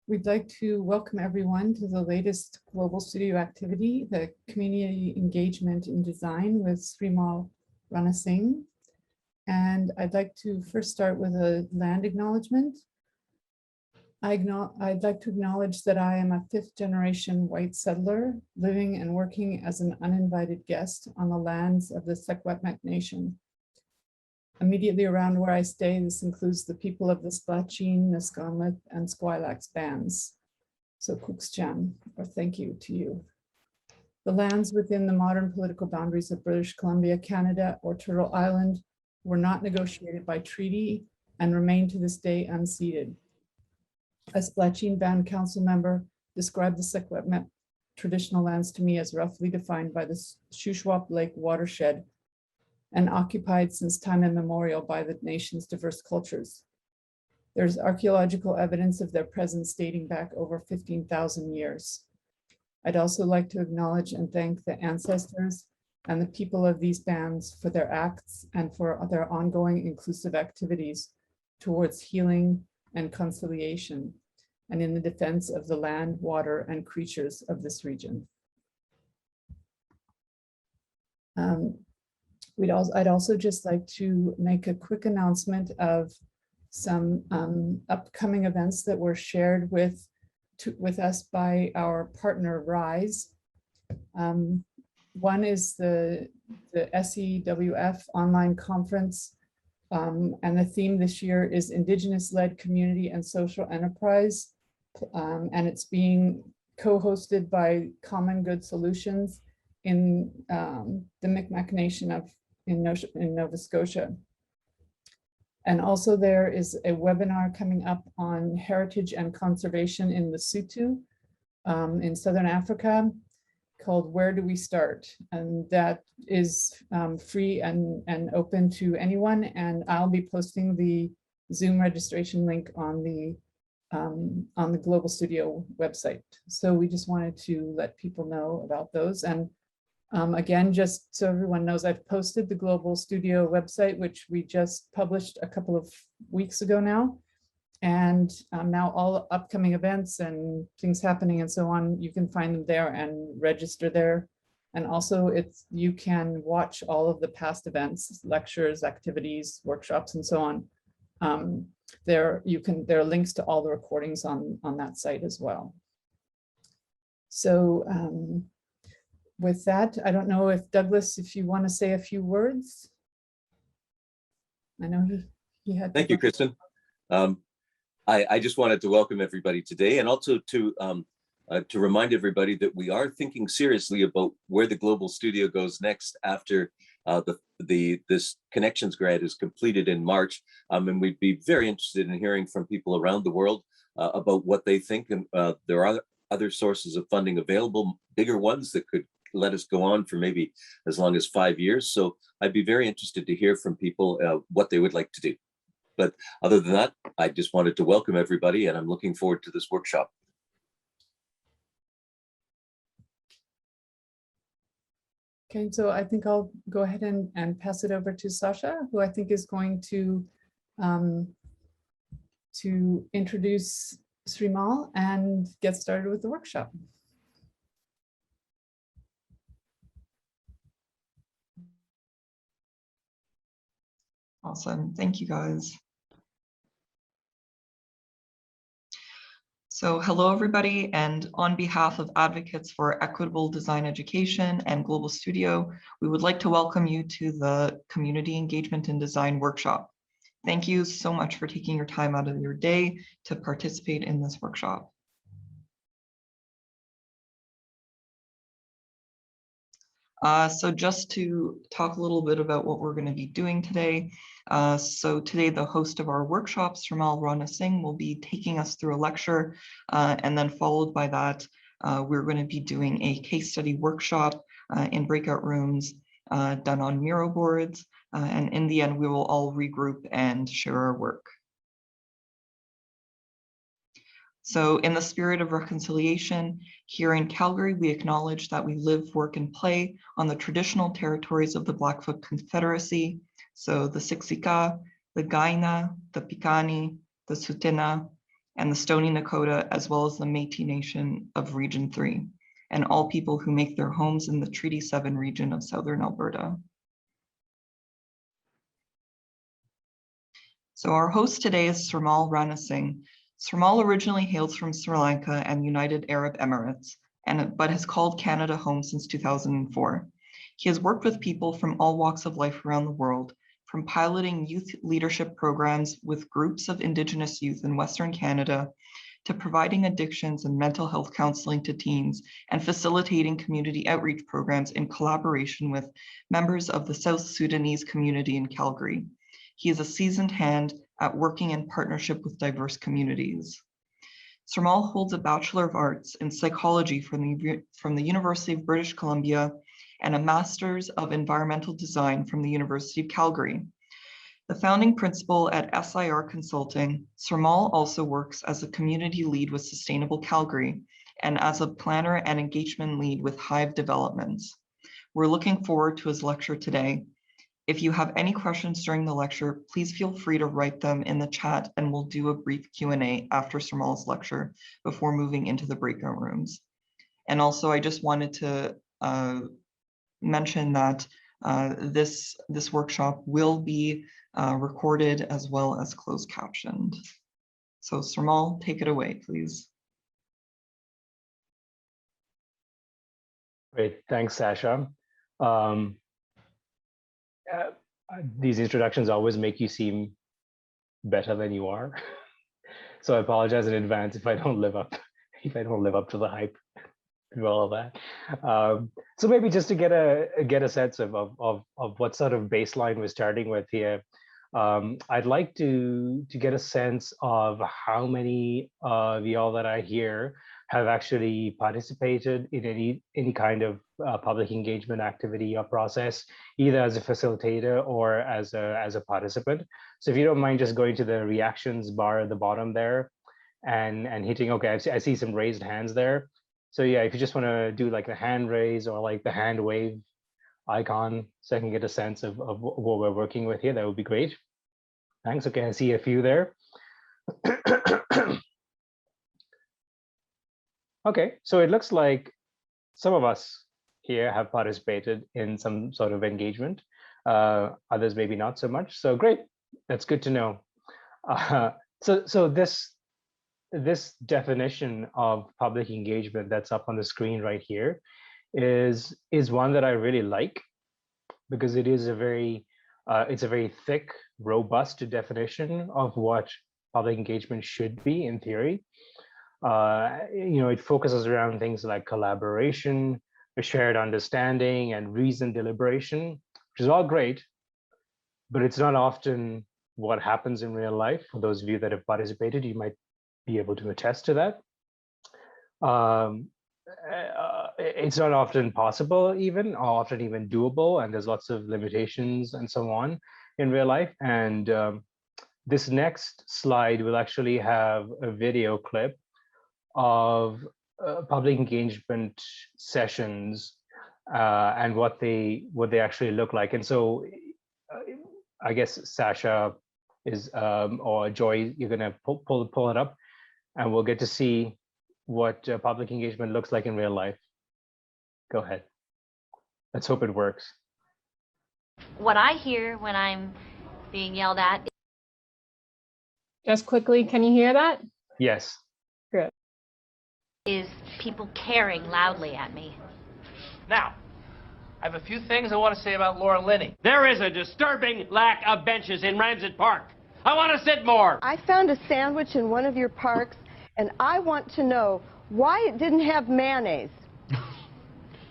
We'd like to welcome everyone to the latest Global Studio activity, the Community Engagement in Design with Srimal Ranasinghe. And I'd like to first start with a land acknowledgement. I'd like to acknowledge that I am a fifth-generation white settler living and working as an uninvited guest on the lands of the Secwepemc Nation. Immediately around where I stay, this includes the people of the Splacheen, Nisconnet, and Squilax bands. So Kuksjan, or thank you to you. The lands within the modern political boundaries of British Columbia, Canada, or Turtle Island were not negotiated by treaty and remain to this day unceded. A Splacheen band council member described the Secwepemc traditional lands to me as roughly defined by the Shuswap Lake watershed and occupied since time immemorial by the nation's diverse cultures. There's archaeological evidence of their presence dating back over 15,000 years. I'd also like to acknowledge and thank the ancestors and the people of these bands for their acts and for their ongoing inclusive activities towards healing and conciliation, and in the defense of the land, water, and creatures of this region. I'd also just like to make a quick announcement of some upcoming events that were shared with us by our partner RISE. One is the SEWF online conference, and the theme this year is Indigenous-led community and social enterprise, and it's being co-hosted by Common Good Solutions in the Micmac Nation in Nova Scotia. And also there is a webinar coming up on heritage and conservation in Lesotho in Southern Africa called Where Do We Start? And that is free and open to anyone. And I'll be posting the Zoom registration link on the Global Studio website. So we just wanted to let people know about those. And again, just so everyone knows, I've posted the Global Studio website, which we just published a couple of weeks ago now. And now all upcoming events and things happening and so on, you can find them there and register there. And also you can watch all of the past events, lectures, activities, workshops, and so on. There are links to all the recordings on that site as well. So with that, I don't know if Douglas, if you want to say a few words. I know he had. Thank you, Kristen. I just wanted to welcome everybody today, and also to remind everybody that we are thinking seriously about where the Global Studio goes next after this Connections grant is completed in March, and we'd be very interested in hearing from people around the world about what they think. And there are other sources of funding available, bigger ones that could let us go on for maybe as long as 5 years. So I'd be very interested to hear from people what they would like to do. But other than that, I just wanted to welcome everybody, and I'm looking forward to this workshop. Okay, so I think I'll go ahead and pass it over to Sasha, who I think is going to introduce Srimal and get started with the workshop. Awesome, thank you guys. So hello everybody, and on behalf of advocates for equitable design education and Global Studio, we would like to welcome you to the Community Engagement in Design workshop. Thank you so much for taking your time out of your day to participate in this workshop. So just to talk a little bit about what we're going to be doing today. So today the host of our workshop, Srimal Ranasinghe, will be taking us through a lecture, and then followed by that, we're going to be doing a case study workshop in breakout rooms done on Miro boards. And in the end, we will all regroup and share our work. So in the spirit of reconciliation, here in Calgary, we acknowledge that we live, work, and play on the traditional territories of the Blackfoot Confederacy. So the Siksika, the Kainai, the Piikani, the Tsuut'ina, and the Stoney Nakoda, as well as the Métis Nation of Region 3, and all people who make their homes in the Treaty 7 region of Southern Alberta. So our host today is Srimal Ranasinghe. Srimal originally hails from Sri Lanka and United Arab Emirates, but has called Canada home since 2004. He has worked with people from all walks of life around the world, from piloting youth leadership programs with groups of Indigenous youth in Western Canada, to providing addictions and mental health counseling to teens, and facilitating community outreach programs in collaboration with members of the South Sudanese community in Calgary. He is a seasoned hand at working in partnership with diverse communities. Srimal holds a Bachelor of Arts in Psychology from the University of British Columbia and a Master's of Environmental Design from the University of Calgary. The founding principal at SIR Consulting, Srimal also works as a community lead with Sustainable Calgary and as a planner and engagement lead with Hive Developments. We're looking forward to his lecture today. If you have any questions during the lecture, please feel free to write them in the chat and we'll do a brief Q&A after Srimal's lecture before moving into the breakout rooms. And also, I just wanted to mention that this workshop will be recorded as well as closed captioned. So Srimal, take it away, please. Great, thanks, Sasha. These introductions always make you seem better than you are. So I apologize in advance if I don't live up to the hype and all of that. So maybe just to get a sense of what sort of baseline we're starting with here, I'd like to get a sense of how many of y'all that I hear have actually participated in any kind of public engagement activity or process, either as a facilitator or as a participant. So if you don't mind just going to the reactions bar at the bottom there and hitting, okay, I see some raised hands there. So yeah, if you just want to do like the hand raise or like the hand wave icon, so I can get a sense of what we're working with here, that would be great. Thanks. Okay, I see a few there. Okay, so it looks like some of us here have participated in some sort of engagement. Others maybe not so much. So great, that's good to know. So this definition of public engagement that's up on the screen right here is one that I really like, because it is it's a very thick, robust definition of what public engagement should be in theory. It focuses around things like collaboration, a shared understanding, and reasoned deliberation, which is all great, but it's not often what happens in real life. For those of you that have participated, you might be able to attest to that. It's not often possible or often even doable, and there's lots of limitations and so on in real life. And this next slide will actually have a video clip of public engagement sessions and what they actually look like. And so I guess Sasha or Joy, you're gonna pull it up, and we'll get to see what public engagement looks like in real life. Go ahead. Let's hope it works. What I hear when I'm being yelled at. Just quickly, can you hear that? Yes. Good. Is people caring loudly at me. Now, I have a few things I want to say about Laura Linney. There is a disturbing lack of benches in Ramsett Park. I want to sit more. I found a sandwich in one of your parks, and I want to know why it didn't have mayonnaise.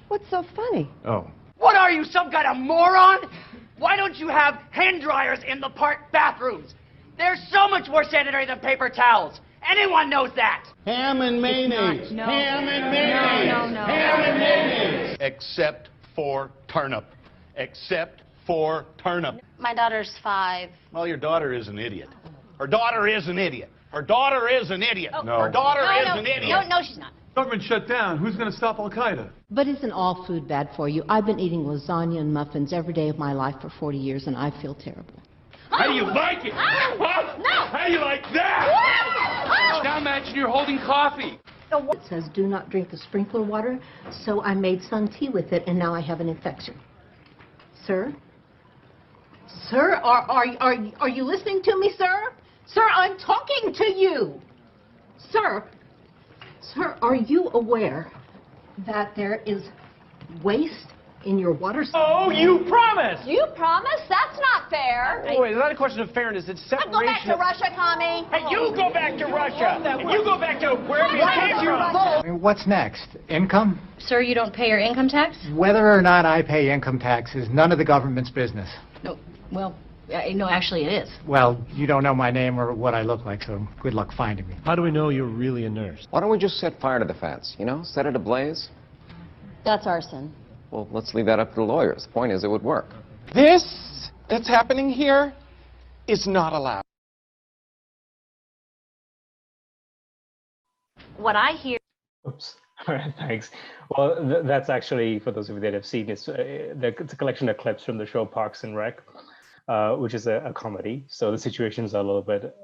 What's so funny? Oh. What are you, some kind of moron? Why don't you have hand dryers in the park bathrooms? They're so much more sanitary than paper towels. Anyone knows that. Ham and mayonnaise. No. Ham and mayonnaise. No. Ham and mayonnaise. Except for turnip. Except for turnip. My daughter's 5. Well, your daughter is an idiot. Her daughter is an idiot. Her daughter is an idiot. Oh. No. Her daughter is an idiot. No, she's not. Government shut down. Who's going to stop Al-Qaeda? But isn't all food bad for you? I've been eating lasagna and muffins every day of my life for 40 years, and I feel terrible. How do you like it? Huh? No. How do you like that? Now imagine you're holding coffee. It says do not drink the sprinkler water, so I made sun tea with it, and now I have an infection. Sir? Sir, are you listening to me, sir? Sir, I'm talking to you. Sir, are you aware that there is waste in your water supply? Oh, you promised! You promised? That's not fair. Oh, wait, it's not a question of fairness, it's separation. Go back to Russia, Commie. Hey, you go back to Russia! And you go back to wherever you came from! What's next? Income? Sir, you don't pay your income tax? Whether or not I pay income tax is none of the government's business. No, well, no, actually it is. Well, you don't know my name or what I look like, so good luck finding me. How do we know you're really a nurse? Why don't we just set fire to the fence, you know? Set it ablaze? That's arson. Well, let's leave that up to the lawyers. The point is, it would work. This that's happening here is not allowed. What I hear. Oops. All right, thanks. Well, that's actually, for those of you that have seen, it's a collection of clips from the show Parks and Rec, which is a comedy. So the situations are a little bit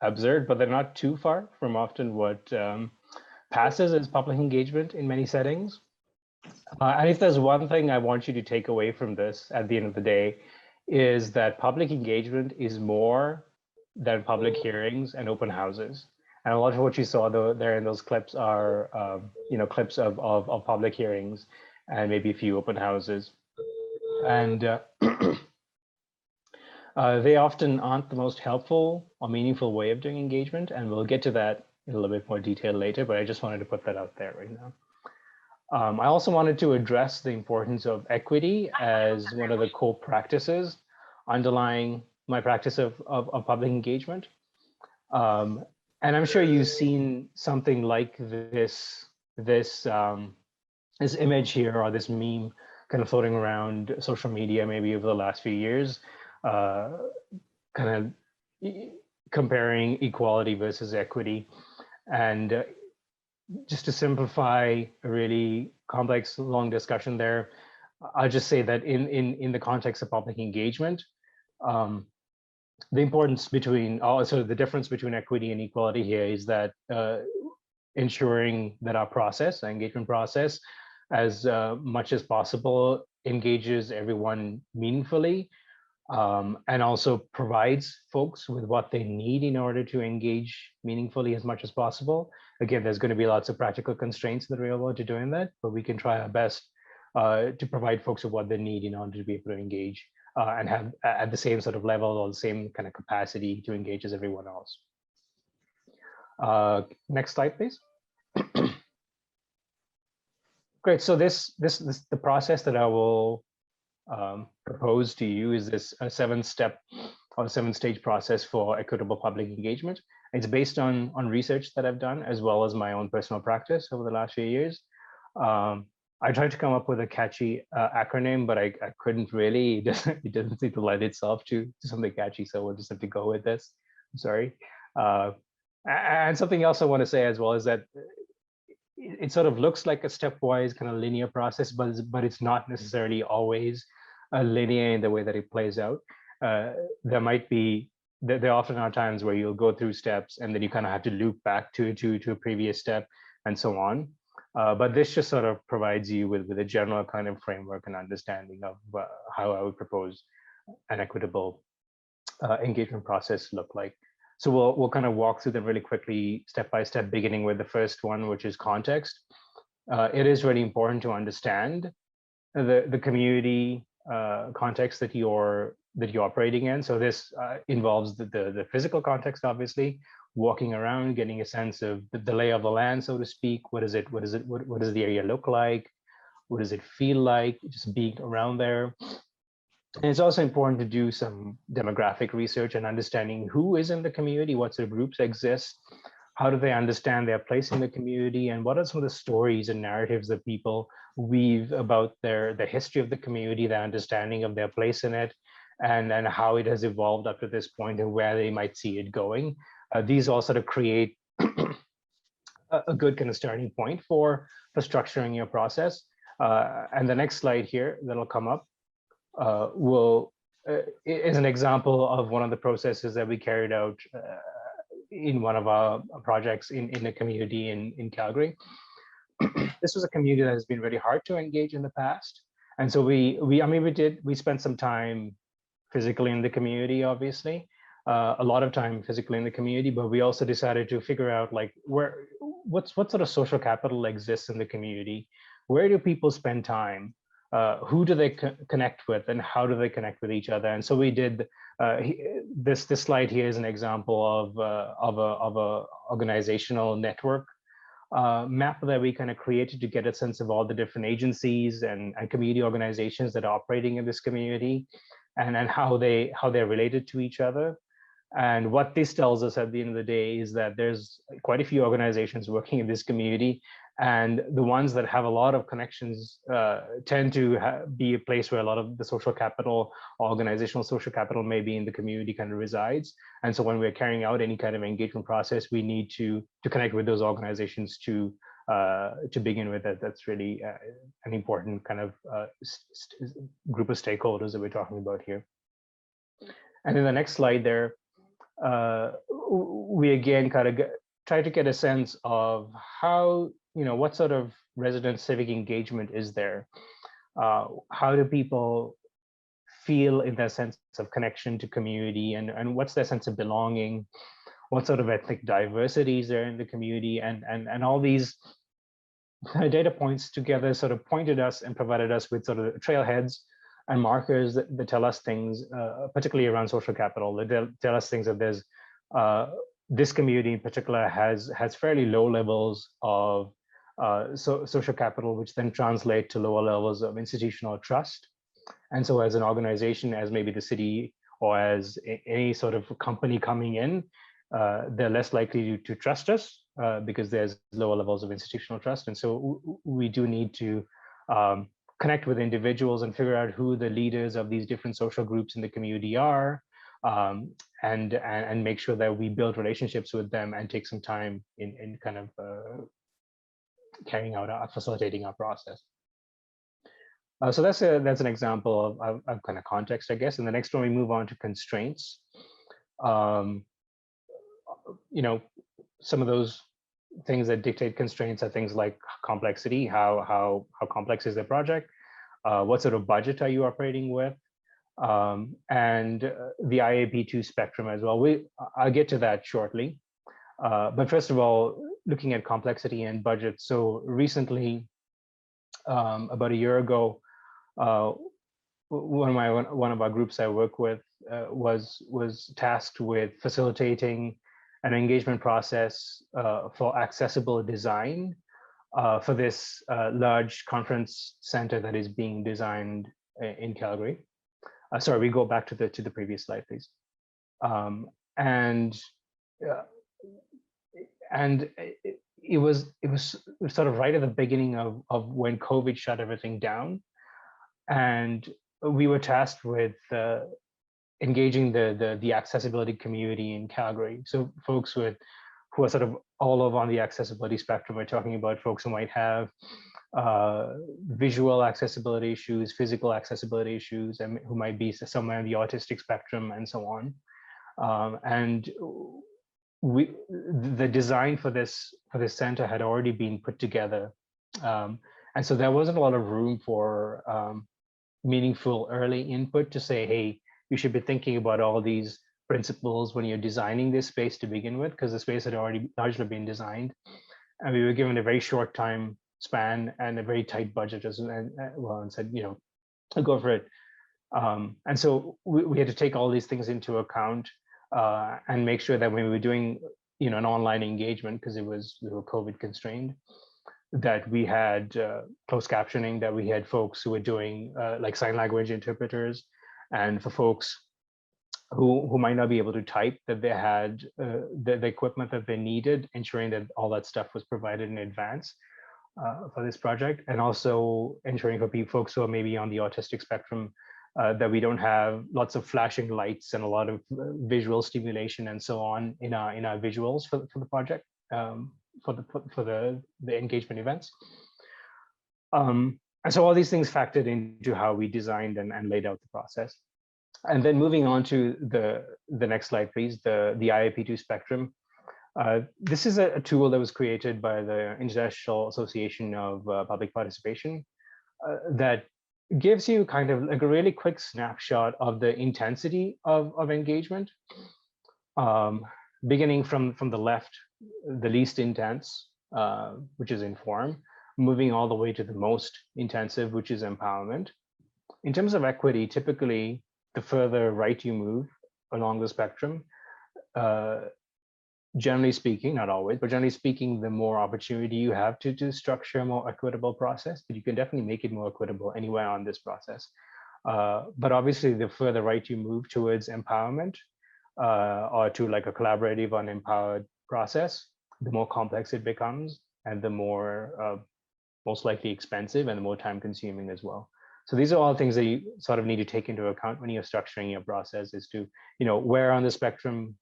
absurd, but they're not too far from often what passes as public engagement in many settings. And if there's one thing I want you to take away from this at the end of the day, is that public engagement is more than public hearings and open houses. And a lot of what you saw there in those clips are, clips of public hearings and maybe a few open houses. And they often aren't the most helpful or meaningful way of doing engagement. And we'll get to that in a little bit more detail later, but I just wanted to put that out there right now. I also wanted to address the importance of equity as one of the core practices underlying my practice of public engagement. And I'm sure you've seen something like this image here, or this meme kind of floating around social media maybe over the last few years, kind of comparing equality versus equity. And just to simplify a really complex, long discussion there, I'll just say that in the context of public engagement, the importance between, also the difference between equity and equality here is that ensuring that our process, our engagement process, as much as possible, engages everyone meaningfully, and also provides folks with what they need in order to engage meaningfully as much as possible. Again, there's going to be lots of practical constraints in the real world to doing that, but we can try our best to provide folks with what they need in order to be able to engage and have at the same sort of level or the same kind of capacity to engage as everyone else. Next slide, please. Great. So the process that I will propose to you is this a 7-step or 7-stage process for equitable public engagement. It's based on research that I've done, as well as my own personal practice over the last few years. I tried to come up with a catchy acronym, but I couldn't really. It doesn't seem to lend itself to something catchy, so we'll just have to go with this. I'm sorry. And something else I want to say as well is that it sort of looks like a stepwise kind of linear process, but it's not necessarily always linear in the way that it plays out. There often are times where you'll go through steps and then you kind of have to loop back to a previous step and so on. But this just sort of provides you with a general kind of framework and understanding of how I would propose an equitable engagement process look like. So we'll kind of walk through them really quickly, step by step, beginning with the first one, which is context. It is really important to understand the community context that you're operating in. So this involves the physical context, obviously, walking around, getting a sense of the lay of the land, so to speak. What does the area look like? What does it feel like just being around there? And it's also important to do some demographic research and understanding who is in the community, what sort of groups exist, how do they understand their place in the community, and what are some of the stories and narratives that people weave about the history of the community, their understanding of their place in it, and how it has evolved up to this point and where they might see it going. These all sort of create a good kind of starting point for structuring your process. And the next slide here that'll come up is an example of one of the processes that we carried out in one of our projects in the community in Calgary. This was a community that has been very hard to engage in the past. And so we spent some time physically in the community, obviously, a lot of time physically in the community, but we also decided to figure out like what sort of social capital exists in the community? Where do people spend time? Who do they connect with, and how do they connect with each other? And so we did this slide here is an example of a organizational network map that we kind of created to get a sense of all the different agencies and community organizations that are operating in this community, and how they're related to each other. And what this tells us at the end of the day is that there's quite a few organizations working in this community, and the ones that have a lot of connections tend to be a place where a lot of the social capital, organizational social capital, maybe in the community kind of resides. And so when we're carrying out any kind of engagement process, we need to connect with those organizations to begin with. That's really an important kind of group of stakeholders that we're talking about here. And in the next slide there, we again kind of try to get a sense of how, what sort of resident civic engagement is there? How do people feel in that sense of connection to community, and what's their sense of belonging? What sort of ethnic diversity is there in the community? And all these data points together sort of pointed us and provided us with sort of trailheads and markers that tell us things, particularly around social capital, that tell us things that there's, this community in particular has fairly low levels of social capital, which then translate to lower levels of institutional trust. And so as an organization, as maybe the city or as any sort of company coming in, they're less likely to trust us because there's lower levels of institutional trust. And so we do need to connect with individuals and figure out who the leaders of these different social groups in the community are, and make sure that we build relationships with them and take some time in kind of carrying out facilitating our process. So that's an example of kind of context, I guess. And the next one, we move on to constraints. Some of those things that dictate constraints are things like complexity. How complex is the project? What sort of budget are you operating with? And the IAP2 spectrum as well. I'll get to that shortly. But first of all, looking at complexity and budget. So recently, about a year ago, one of our groups I work with was tasked with facilitating an engagement process for accessible design for this large conference center that is being designed in Calgary. Sorry, we go back to the previous slide, please. And it was sort of right at the beginning of when COVID shut everything down, and we were tasked with engaging the accessibility community in Calgary. So folks who are sort of all over on the accessibility spectrum. We're talking about folks who might have visual accessibility issues, physical accessibility issues, and who might be somewhere on the autistic spectrum and so on. And the design for this center had already been put together. And so there wasn't a lot of room for meaningful early input to say, hey, you should be thinking about all these principles when you're designing this space to begin with, because the space had already largely been designed. And we were given a very short time span and a very tight budget as well, and said, go for it. And so we had to take all these things into account and make sure that when we were doing, an online engagement, because we were COVID constrained, that we had closed captioning, that we had folks who were doing like sign language interpreters, and for folks who might not be able to type, that they had the equipment that they needed, ensuring that all that stuff was provided in advance for this project, and also ensuring for folks who are maybe on the autistic spectrum that we don't have lots of flashing lights and a lot of visual stimulation and so on in our visuals for the project, for the engagement events. And so all these things factored into how we designed and laid out the process. And then moving on to the next slide, please, the IAP2 spectrum. This is a tool that was created by the International Association of Public Participation that gives you kind of like a really quick snapshot of the intensity of engagement, beginning from the left, the least intense, which is inform, moving all the way to the most intensive, which is empowerment. In terms of equity, typically, the further right you move along the spectrum, generally speaking, not always, but generally speaking, the more opportunity you have to structure a more equitable process, but you can definitely make it more equitable anywhere on this process. But obviously, the further right you move towards empowerment or to like a collaborative or empowered process, the more complex it becomes and the more most likely expensive and the more time consuming as well. So these are all things that you sort of need to take into account when you're structuring your process, is to, where on the spectrum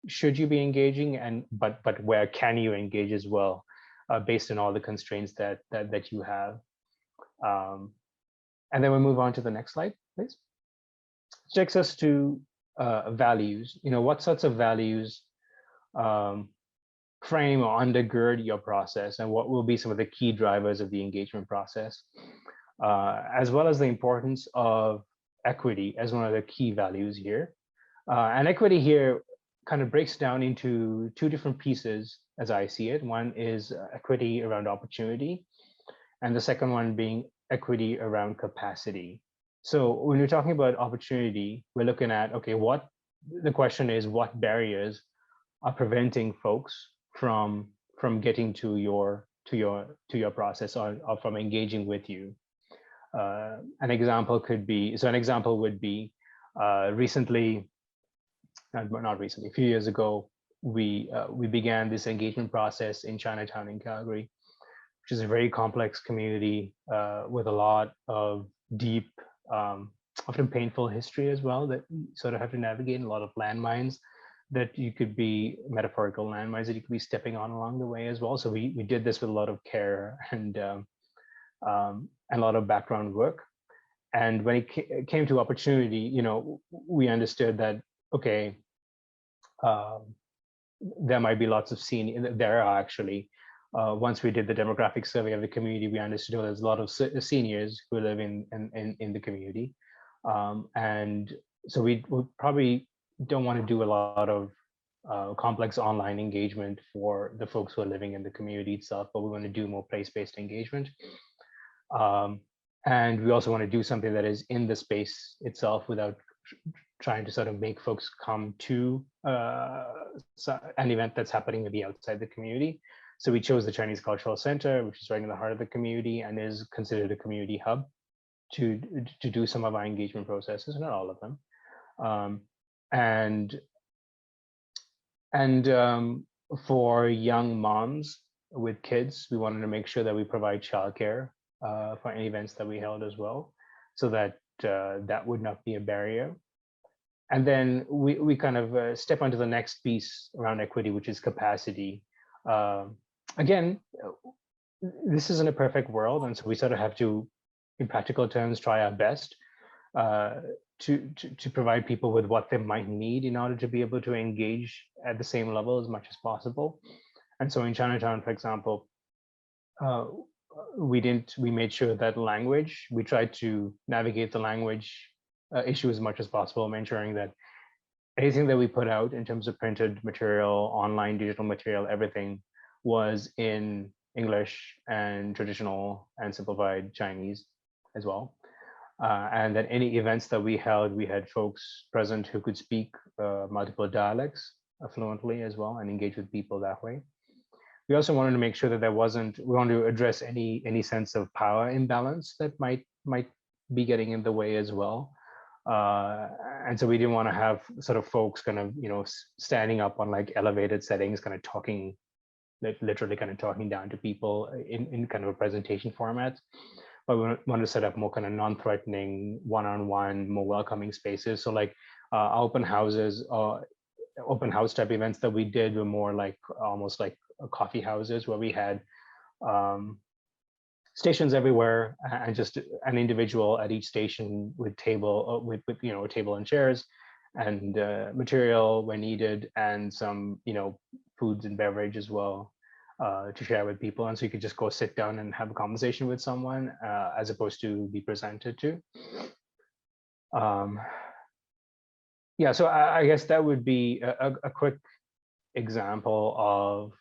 should you be engaging, and but where can you engage as well, based on all the constraints that you have. And then we'll move on to the next slide, please. It takes us to values. What sorts of values frame or undergird your process, and what will be some of the key drivers of the engagement process, as well as the importance of equity as one of the key values here. And equity here kind of breaks down into two different pieces as I see it. One is equity around opportunity, and the second one being equity around capacity. So when we're talking about opportunity, we're looking at, okay, the question is, what barriers are preventing folks from getting to your process or from engaging with you? An example would be recently, not recently, a few years ago, we began this engagement process in Chinatown in Calgary, which is a very complex community with a lot of deep, often painful history as well that you sort of have to navigate, a lot of landmines that you could be, metaphorical landmines that you could be stepping on along the way as well. So we did this with a lot of care and a lot of background work. And when it came to opportunity, we understood that, okay, there might be lots of there are actually, once we did the demographic survey of the community, we understood there's a lot of seniors who live in the community. And so we probably don't want to do a lot of complex online engagement for the folks who are living in the community itself, but we want to do more place-based engagement. And we also want to do something that is in the space itself without trying to sort of make folks come to an event that's happening maybe outside the community. So we chose the Chinese Cultural Center, which is right in the heart of the community and is considered a community hub to do some of our engagement processes, not all of them. And for young moms with kids, we wanted to make sure that we provide childcare for any events that we held as well, so that that would not be a barrier. And then we kind of step onto the next piece around equity, which is capacity. Again, this isn't a perfect world, and so we sort of have to, in practical terms, try our best to provide people with what they might need in order to be able to engage at the same level as much as possible. And so in Chinatown, for example, we made sure that language, we tried to navigate the language issue as much as possible, ensuring that anything that we put out in terms of printed material, online, digital material, everything was in English and traditional and simplified Chinese as well. And that any events that we held, we had folks present who could speak multiple dialects fluently as well and engage with people that way. We also wanted to make sure that we wanted to address any sense of power imbalance that might be getting in the way as well. And so we didn't want to have sort of folks kind of, standing up on like elevated settings, kind of talking, literally kind of talking down to people in kind of a presentation format. But we wanted to set up more kind of non-threatening, one-on-one, more welcoming spaces. So like open houses, open house type events that we did were more like almost like coffee houses, where we had stations everywhere and just an individual at each station with a table and chairs, and material when needed, and some, foods and beverage as well to share with people. And so you could just go sit down and have a conversation with someone as opposed to be presented to. Yeah, so I guess that would be a quick example of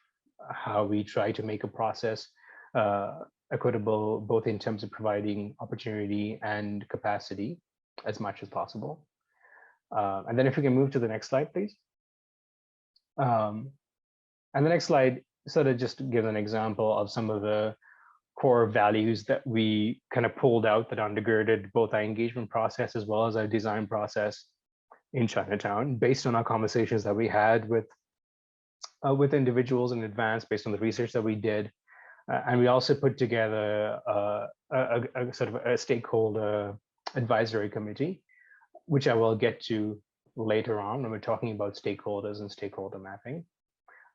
how we try to make a process equitable, both in terms of providing opportunity and capacity as much as possible. And then if we can move to the next slide, please. And the next slide sort of just gives an example of some of the core values that we kind of pulled out that undergirded both our engagement process as well as our design process in Chinatown, based on our conversations that we had with individuals in advance, based on the research that we did. And we also put together a sort of a stakeholder advisory committee, which I will get to later on when we're talking about stakeholders and stakeholder mapping.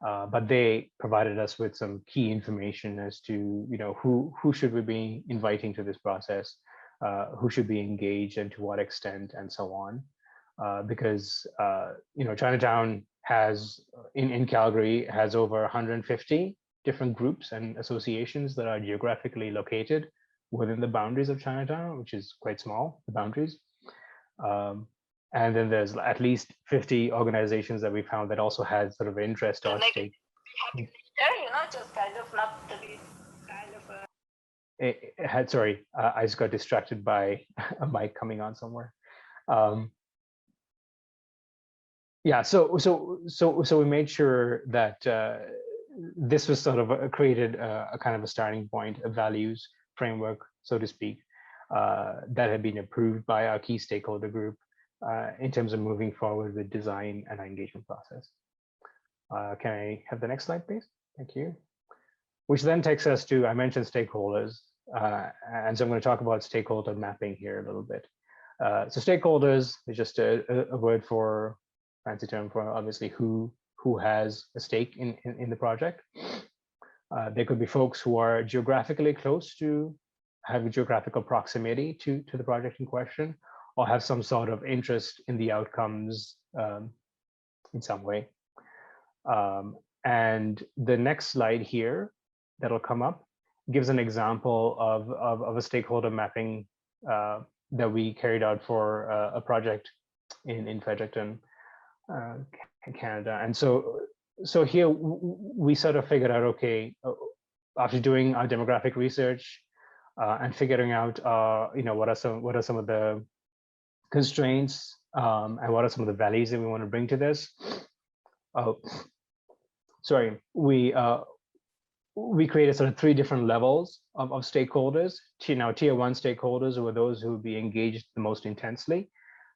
But they provided us with some key information as to, who should we be inviting to this process, who should be engaged and to what extent, and so on. Because Chinatown has in Calgary has over 150 different groups and associations that are geographically located within the boundaries of Chinatown, which is quite small, the boundaries. And then there's at least 50 organizations that we found that also had sort of interest or stake. Sorry, I just got distracted by a mic coming on somewhere. Yeah, so we made sure that this was sort of created a kind of a starting point, a values framework, so to speak, that had been approved by our key stakeholder group in terms of moving forward with design and engagement process. Can I have the next slide, please? Thank you. Which then takes us to, I mentioned stakeholders, and so I'm going to talk about stakeholder mapping here a little bit. So stakeholders is just a word for, fancy term for obviously who has a stake in the project. There could be folks who are geographically close to, have a geographical proximity to the project in question, or have some sort of interest in the outcomes in some way. And the next slide here that'll come up gives an example of a stakeholder mapping that we carried out for a project in Fredericton, Canada. And so here we sort of figured out, okay, after doing our demographic research and figuring out, what are some of the constraints and what are some of the values that we want to bring to this. We created sort of 3 different levels of stakeholders. Now, tier 1 stakeholders were those who would be engaged the most intensely.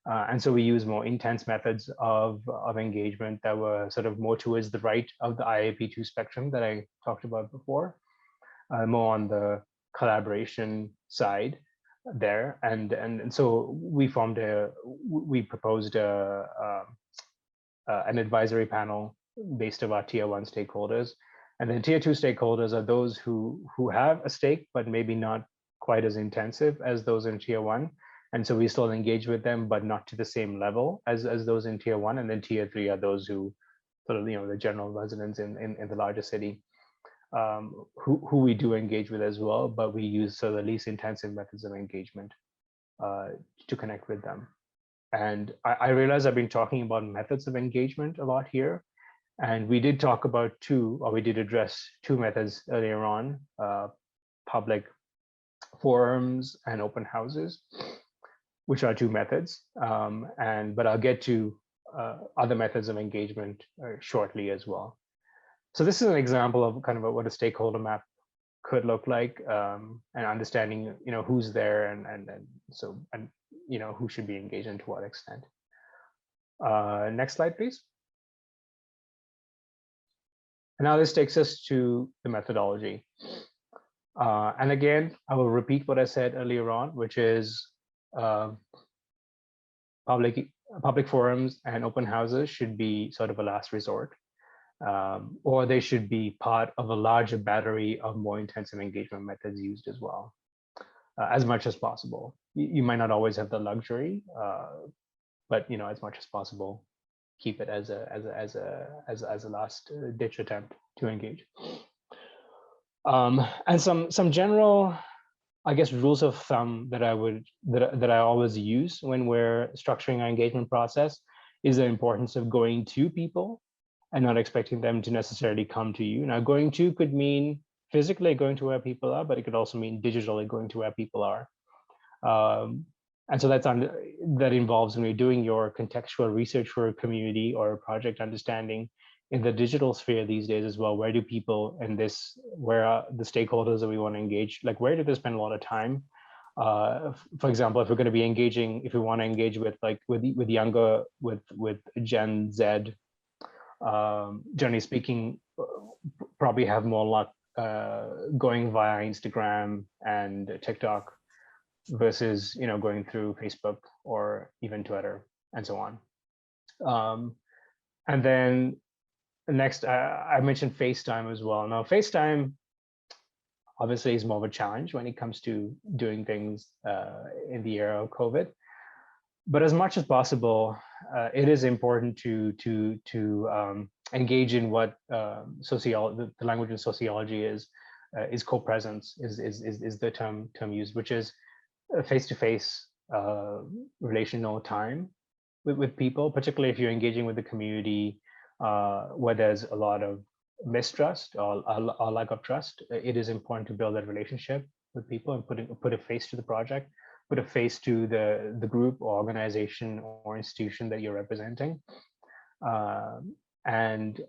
And so we use more intense methods of engagement that were sort of more towards the right of the IAP2 spectrum that I talked about before, more on the collaboration side there. And so we proposed an advisory panel based on our tier 1 stakeholders. And then tier 2 stakeholders are those who have a stake, but maybe not quite as intensive as those in tier 1. And so we still engage with them, but not to the same level as those in tier 1. And then tier 3 are those who sort of, the general residents in the larger city, who we do engage with as well, but we use sort of the least intensive methods of engagement to connect with them. And I realize I've been talking about methods of engagement a lot here. And we did talk about we did address 2 methods earlier on, public forums and open houses, which are 2 methods. But I'll get to other methods of engagement shortly as well. So this is an example of kind of what a stakeholder map could look like, and understanding, who's there and who should be engaged and to what extent. Next slide, please. And now this takes us to the methodology. And again, I will repeat what I said earlier on, which is public forums and open houses should be sort of a last resort, or they should be part of a larger battery of more intensive engagement methods used as well, as much as possible. You might not always have the luxury but as much as possible, keep it as a last ditch attempt to engage. And some general, I guess, rules of thumb that I always use when we're structuring our engagement process is the importance of going to people and not expecting them to necessarily come to you. Now, going to could mean physically going to where people are, but it could also mean digitally going to where people are. And so that involves, when you're doing your contextual research for a community or a project, understanding in the digital sphere these days as well, where do people in this, where are the stakeholders that we want to engage, like where do they spend a lot of time? For example, if we're going to be engaging, if we want to engage with younger, with Gen Z, generally speaking, probably have more luck going via Instagram and TikTok versus going through Facebook or even Twitter and so on. And then next, I mentioned FaceTime as well. Now, FaceTime obviously is more of a challenge when it comes to doing things in the era of COVID. But as much as possible, it is important to engage in what the language of sociology is co-presence is the term used, which is face-to-face relational time with people, particularly if you're engaging with the community where there's a lot of mistrust or lack of trust. It is important to build that relationship with people and put a face to the project, put a face to the group or organization or institution that you're representing. And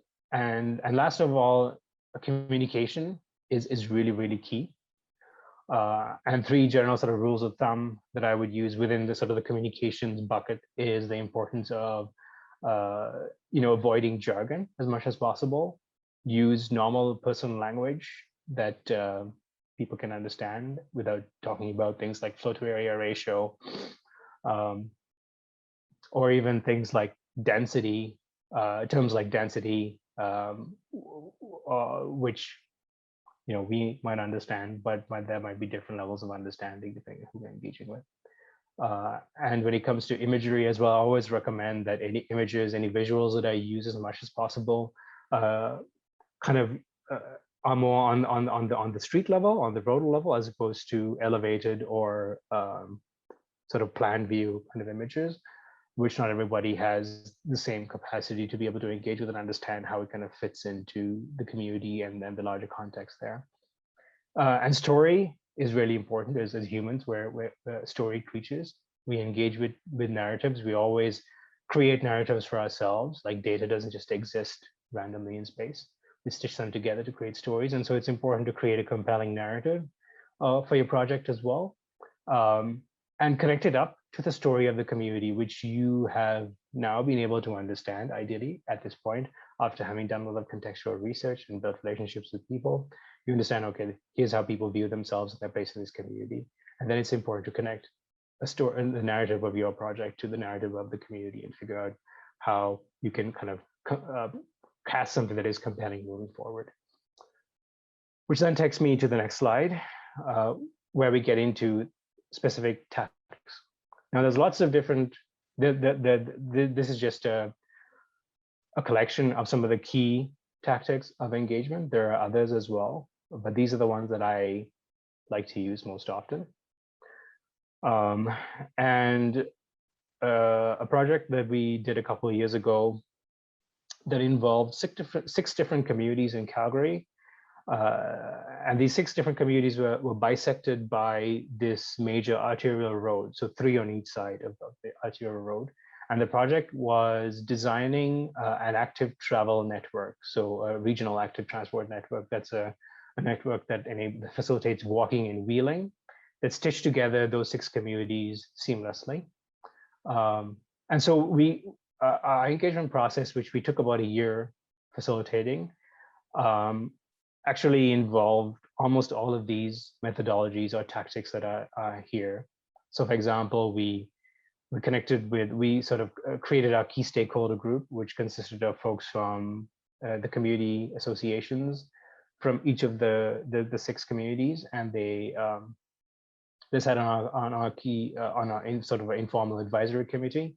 last of all, communication is really, really key. And three general sort of rules of thumb that I would use within the sort of the communications bucket is the importance of avoiding jargon as much as possible. Use normal personal language that people can understand without talking about things like flow to area ratio, or even things like density, terms like density, which we might understand, but there might be different levels of understanding depending on who we're engaging with. And when it comes to imagery as well, I always recommend that any images, any visuals that I use as much as possible, kind of are more on the street level, on the road level, as opposed to elevated or sort of plan view kind of images, which not everybody has the same capacity to be able to engage with and understand how it kind of fits into the community and then the larger context there. And story is really important as humans. We're story creatures. We engage with narratives. We always create narratives for ourselves. Like data doesn't just exist randomly in space. We stitch them together to create stories. And so it's important to create a compelling narrative for your project as well. And connect it up to the story of the community, which you have now been able to understand, ideally, at this point, after having done a lot of contextual research and built relationships with people. You understand, okay, here's how people view themselves and their place in this community. And then it's important to connect a story and the narrative of your project to the narrative of the community and figure out how you can kind of cast something that is compelling moving forward. Which then takes me to the next slide, where we get into specific tactics. Now, there's lots of different, this is just a collection of some of the key tactics of engagement. There are others as well, but these are the ones that I like to use most often. And a project that we did a couple of years ago that involved six different communities in Calgary. And these 6 different communities were bisected by this major arterial road, so 3 on each side of the arterial road. And the project was designing an active travel network, so a regional active transport network. That's a network that facilitates walking and wheeling, that stitched together those 6 communities seamlessly. And so our engagement process, which we took about a year facilitating, actually involved almost all of these methodologies or tactics that are here. So for example, we sort of created our key stakeholder group, which consisted of folks from the community associations from each of the 6 communities, and they sat on our sort of an informal advisory committee.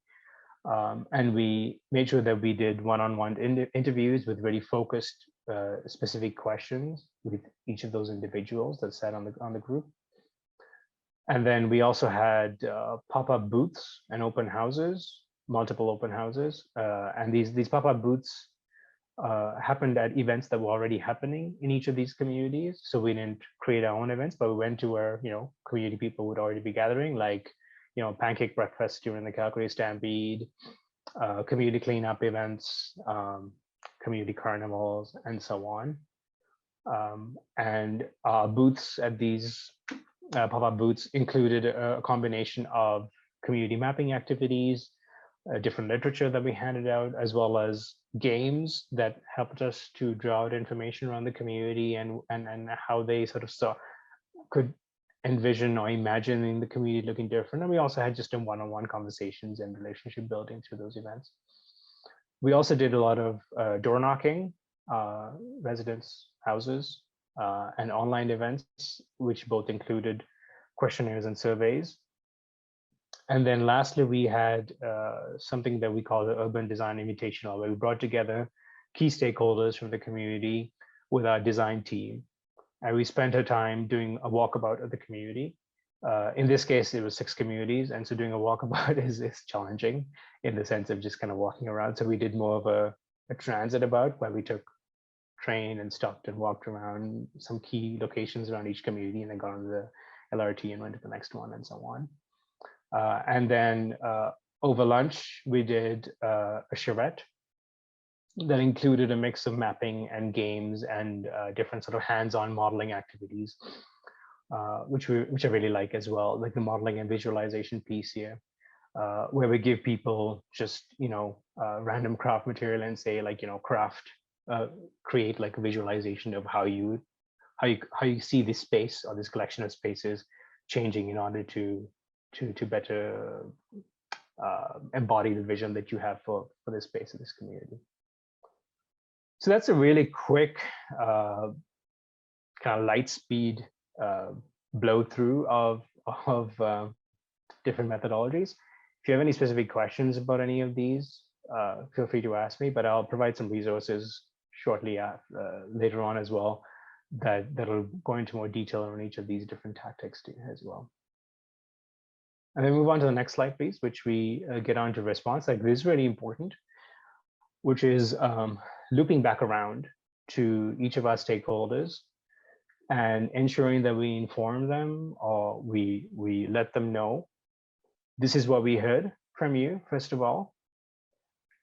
And we made sure that we did one-on-one interviews with very focused, specific questions with each of those individuals that sat on the group. And then we also had pop-up booths and open houses, multiple open houses. And these pop-up booths happened at events that were already happening in each of these communities. So we didn't create our own events, but we went to where, community people would already be gathering, like, pancake breakfast during the Calgary Stampede, community cleanup events, community carnivals, and so on. And booths at these pop-up booths included a combination of community mapping activities, different literature that we handed out, as well as games that helped us to draw out information around the community and how they sort of could envision or imagining the community looking different. And we also had just one-on-one conversations and relationship building through those events. We also did a lot of door knocking, residents' houses, and online events, which both included questionnaires and surveys. And then lastly, we had something that we call the Urban Design Invitational, where we brought together key stakeholders from the community with our design team. And we spent our time doing a walkabout of the community. In this case, it was 6 communities. And so doing a walkabout is challenging in the sense of just kind of walking around. So we did more of a transit about, where we took train and stopped and walked around some key locations around each community, and then got on the LRT and went to the next one, and so on. And then over lunch, we did a charrette that included a mix of mapping and games and different sort of hands-on modeling activities, which I really like as well, like the modeling and visualization piece here, where we give people just random craft material and say, like, create like a visualization of how you see this space or this collection of spaces changing in order to better embody the vision that you have for this space of this community. So that's a really quick kind of light speed blow through of different methodologies. If you have any specific questions about any of these, feel free to ask me, but I'll provide some resources shortly later on as well that'll go into more detail on each of these different tactics as well. And then move on to the next slide, please, which we get on to response. Like, this is really important, which is looping back around to each of our stakeholders and ensuring that we inform them, or we let them know, this is what we heard from you, first of all.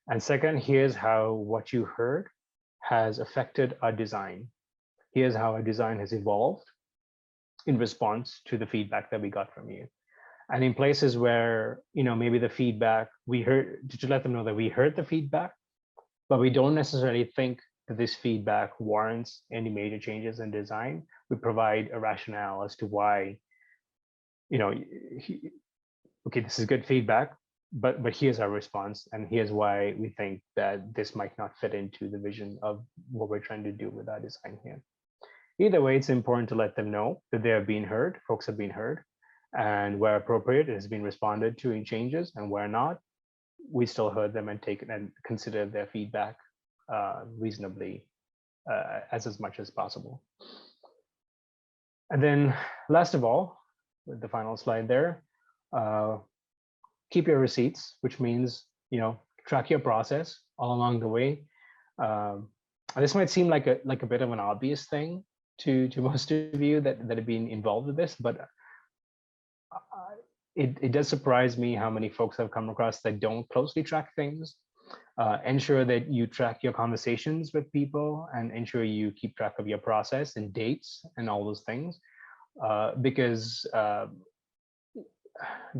And second, here's how what you heard has affected our design. Here's how our design has evolved in response to the feedback that we got from you. And in places where, maybe the feedback we heard, to let them know that we heard the feedback, but we don't necessarily think that this feedback warrants any major changes in design, we provide a rationale as to why, okay, this is good feedback, but here's our response, and here's why we think that this might not fit into the vision of what we're trying to do with our design here. Either way, it's important to let them know that they are being heard, folks have been heard, and where appropriate, it has been responded to in changes, and where not, we still heard them and taken and considered their feedback reasonably as much as possible. And then last of all, with the final slide there, keep your receipts, which means, track your process all along the way. This might seem like a bit of an obvious thing to most of you that have been involved with this, but it does surprise me how many folks I've come across that don't closely track things. Ensure that you track your conversations with people, and ensure you keep track of your process and dates and all those things, because there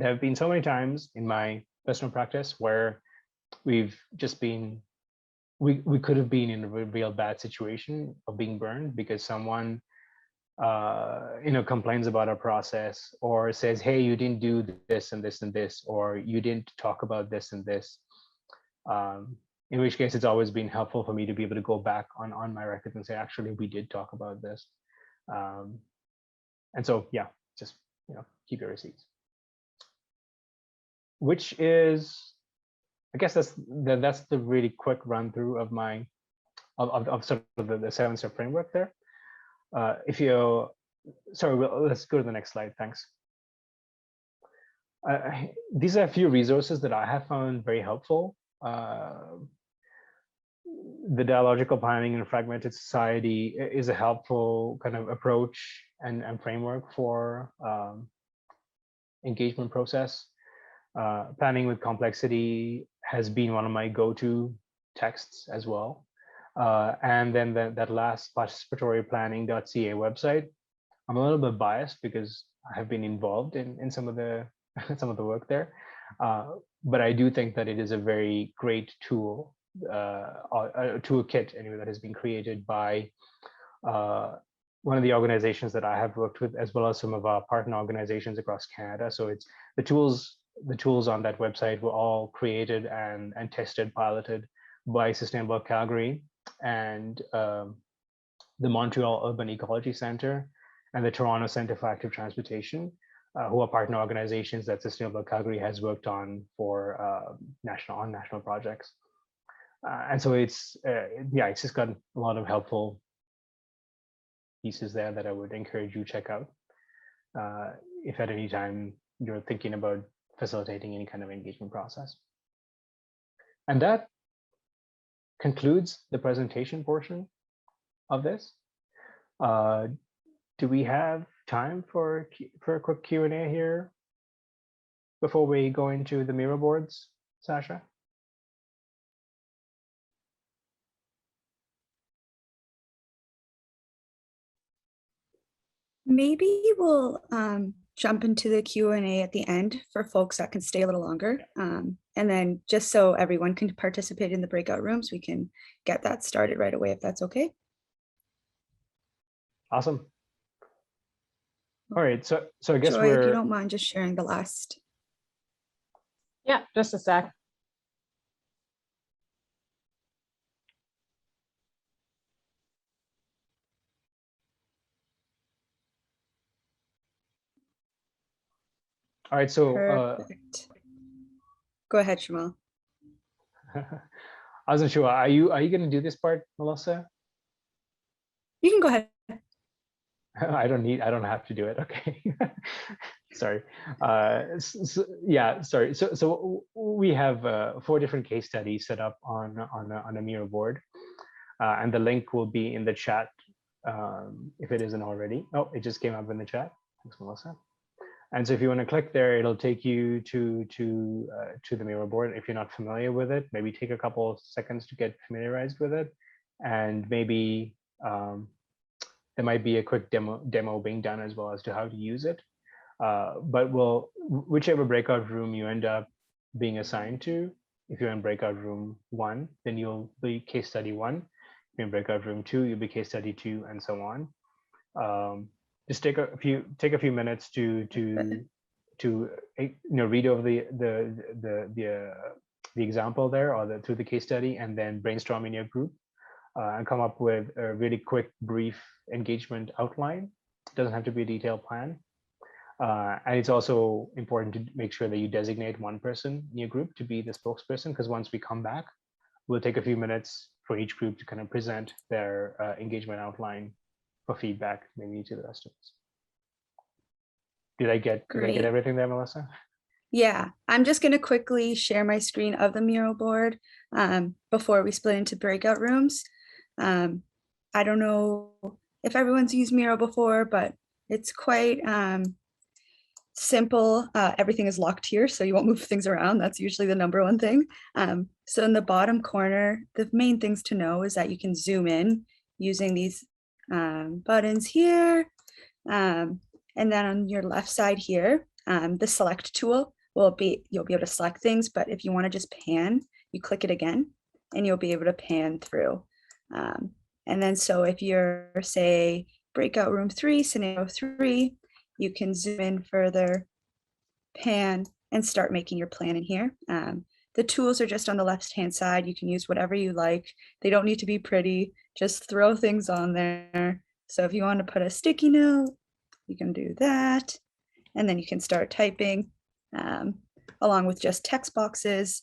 have been so many times in my personal practice where we've just been, we could have been in a real bad situation of being burned because someone complains about our process, or says, hey, you didn't do this and this and this, or you didn't talk about this and this. In which case, it's always been helpful for me to be able to go back on my records and say, actually, we did talk about this. And so, yeah, just keep your receipts. Which is I guess that's the really quick run through of my of sort of the 7-step framework there. If you, sorry, let's go to the next slide. Thanks. These are a few resources that I have found very helpful. The dialogical planning in a fragmented society is a helpful kind of approach and framework for engagement process. Planning with complexity has been one of my go-to texts as well. And then that last participatory planning.ca website, I'm a little bit biased because I have been involved in some of the work there. But I do think that it is a very great tool, a toolkit anyway, that has been created by one of the organizations that I have worked with, as well as some of our partner organizations across Canada. So it's the tools on that website were all created and tested, piloted by Sustainable Calgary and the Montreal Urban Ecology Center and the Toronto Center for Active Transportation, who are partner organizations that Sustainable Calgary has worked on for national projects. And so it's just got a lot of helpful pieces there that I would encourage you to check out if at any time you're thinking about facilitating any kind of engagement process. And that concludes the presentation portion of this. Do we have time for a quick Q&A here before we go into the Miro boards, Sasha? Maybe we'll jump into the Q&A at the end for folks that can stay a little longer. And then just so everyone can participate in the breakout rooms, we can get that started right away if that's okay. Awesome. All right, so I guess Joy, if you don't mind just sharing the last. Yeah, just a sec. All right, so perfect. Go ahead, Srimal. I wasn't sure. Are you going to do this part, Melissa? You can go ahead. I don't have to do it. Okay. Sorry. Sorry. So we have 4 different case studies set up on a Miro board, and the link will be in the chat if it isn't already. Oh, it just came up in the chat. Thanks, Melissa. And so if you want to click there, it'll take you to the Miro board. If you're not familiar with it, maybe take a couple of seconds to get familiarized with it, and maybe there might be a quick demo being done as well as to how to use it. But whichever breakout room you end up being assigned to, if you're in breakout room 1, then you'll be case study 1. If you're in breakout room 2, you'll be case study 2, and so on. Just take a few minutes to read over the example there or through the case study, and then brainstorm in your group and come up with a really quick, brief engagement outline. It doesn't have to be a detailed plan. And it's also important to make sure that you designate one person in your group to be the spokesperson, because once we come back, we'll take a few minutes for each group to kind of present their engagement outline for feedback, maybe to the rest of us. Did I get everything there, Melissa? Yeah, I'm just going to quickly share my screen of the Miro board before we split into breakout rooms. I don't know if everyone's used Miro before, but it's quite simple. Everything is locked here, so you won't move things around. That's usually the #1 thing. So in the bottom corner, the main things to know is that you can zoom in using these buttons here. And then on your left side here, the select tool you'll be able to select things, but if you want to just pan, you click it again and you'll be able to pan through. And then so if you're, say, breakout room 3, scenario 3, you can zoom in further, pan, and start making your plan in here. The tools are just on the left-hand side. You can use whatever you like. They don't need to be pretty. Just throw things on there. So if you want to put a sticky note, you can do that. And then you can start typing along with just text boxes.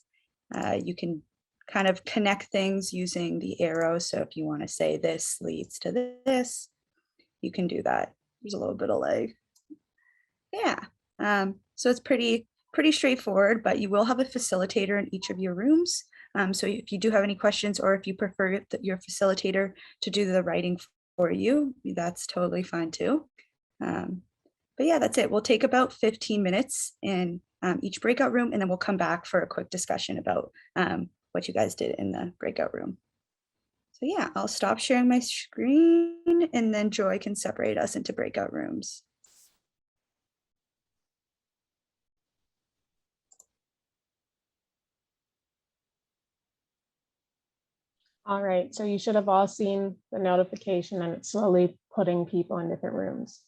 You can kind of connect things using the arrow. So if you want to say this leads to this, you can do that. There's a little bit of lag. Yeah. So it's pretty straightforward, but you will have a facilitator in each of your rooms. So if you do have any questions, or if you prefer your facilitator to do the writing for you, that's totally fine too. But yeah, that's it. We'll take about 15 minutes in each breakout room, and then we'll come back for a quick discussion about what you guys did in the breakout room. So yeah, I'll stop sharing my screen, and then Joy can separate us into breakout rooms. All right, so you should have all seen the notification, and it's slowly putting people in different rooms.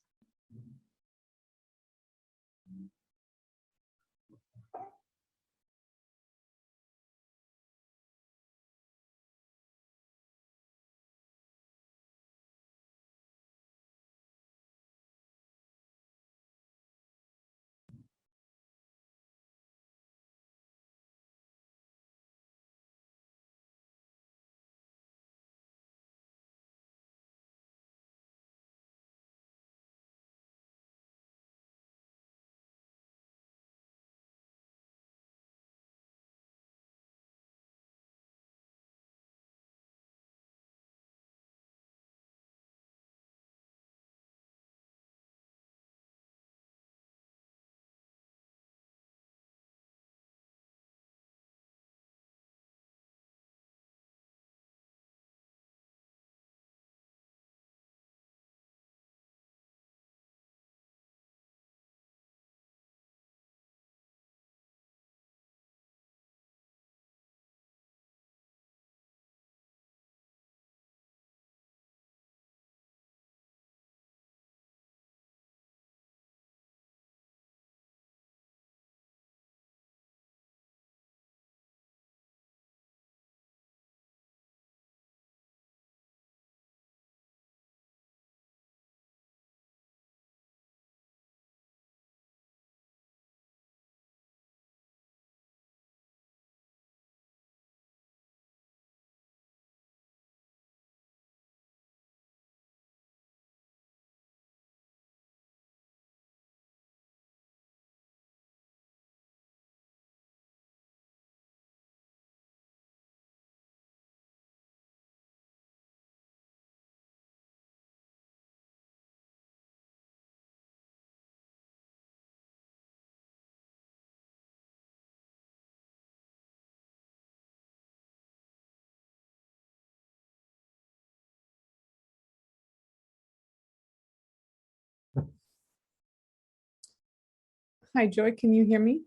Hi, Joy, can you hear me?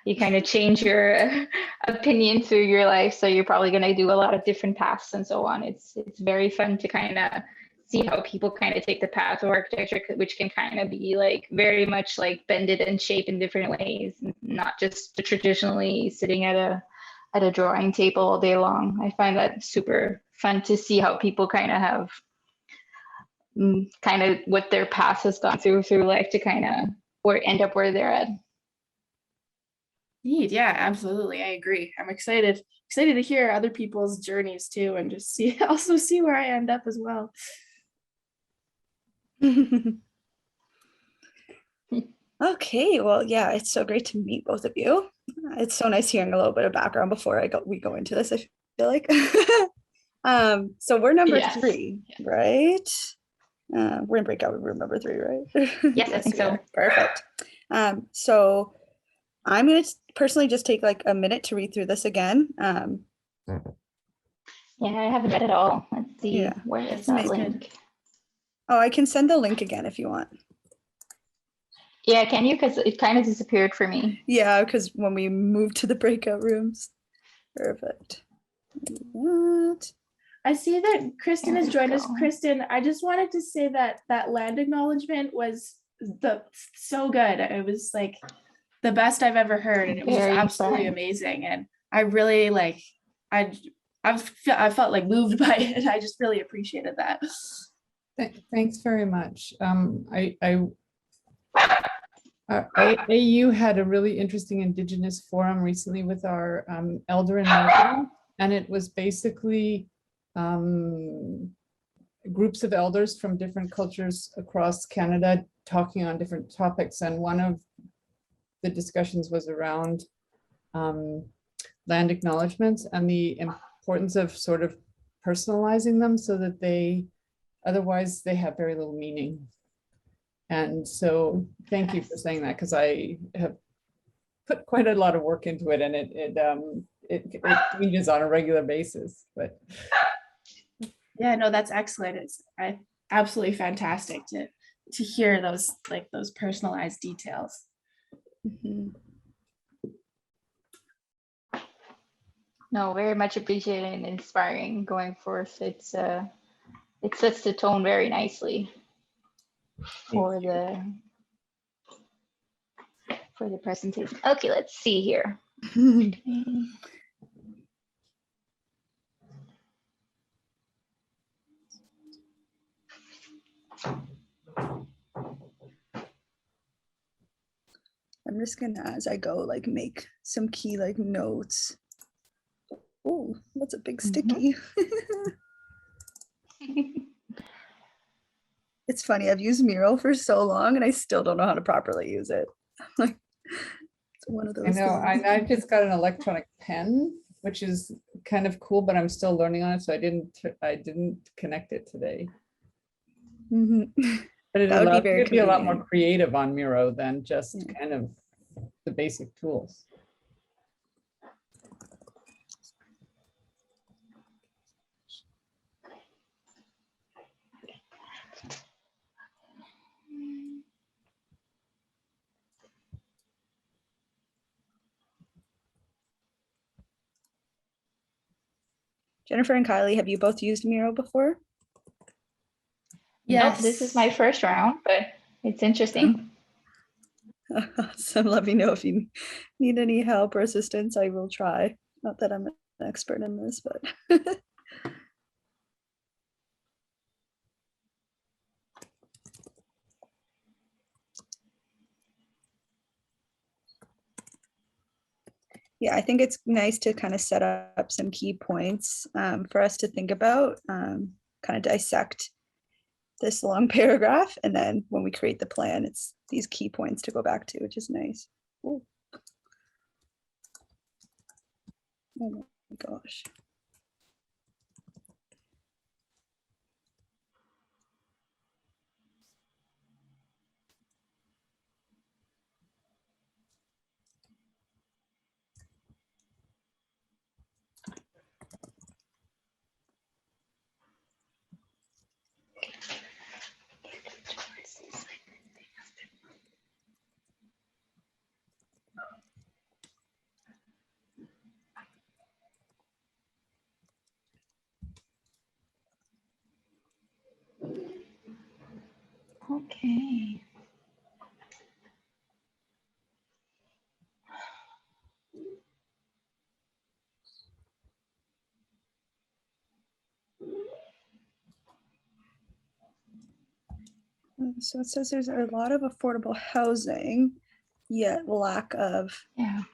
you kind of change your opinion through your life. So you're probably going to do a lot of different paths and so on. It's very fun to kind of see how people kind of take the path of architecture, which can kind of be like very much like bended and shaped in different ways, not just traditionally sitting at a drawing table all day long. I find that super fun to see how people kind of have kind of what their path has gone through life to kind of end up where they're at. Neat. Yeah, absolutely. I agree. I'm excited to hear other people's journeys too, and just also see where I end up as well. Okay, well, yeah, it's so great to meet both of you. It's so nice hearing a little bit of background before we go into this, I feel like. So we're number 3, right? We're in breakout room number 3, right? Yes, I think so. Perfect. So I'm going to personally just take like a minute to read through this again. Yeah, I haven't read it all. Let's see, where is that link? Oh, I can send the link again if you want. Yeah, can you? Because it kind of disappeared for me. Yeah, because when we moved to the breakout rooms. Perfect. What? I see that Kristen has joined us. Kristen, I just wanted to say that that land acknowledgement was so good. It was like the best I've ever heard, and it was Very absolutely fun. amazing. And I really I felt like moved by it. I just really appreciated that. Thanks very much. AU had a really interesting Indigenous forum recently with our elder in Melbourne, and it was basically groups of elders from different cultures across Canada talking on different topics, and one of the discussions was around land acknowledgements and the importance of sort of personalizing them so that otherwise they have very little meaning. And so thank you for saying that, because I have put quite a lot of work into it, and it changes on a regular basis. But yeah, no, that's excellent. It's absolutely fantastic to hear those personalized details. Mm-hmm. No, very much appreciated and inspiring going forth. It sets the tone very nicely for the presentation. Okay, let's see here. I'm just gonna, as I go, like make some key like notes. Oh, that's a big sticky. It's funny, I've used Miro for so long and I still don't know how to properly use it. Like, it's one of those I know, things. I just got an electronic pen, which is kind of cool, but I'm still learning on it, so I didn't connect it today. Mm-hmm. But it That would be allowed very me to be a lot more convenient. creative on Miro than just kind of the basic tools. Jennifer and Kylie, have you both used Miro before? Nope, this is my first round, but it's interesting. Awesome. Let me know if you need any help or assistance. I will try. Not that I'm an expert in this, but yeah, I think it's nice to kind of set up some key points for us to think about, kind of dissect this long paragraph. And then when we create the plan, it's these key points to go back to, which is nice. Ooh. Oh my gosh. Okay. So it says there's a lot of affordable housing, yet lack of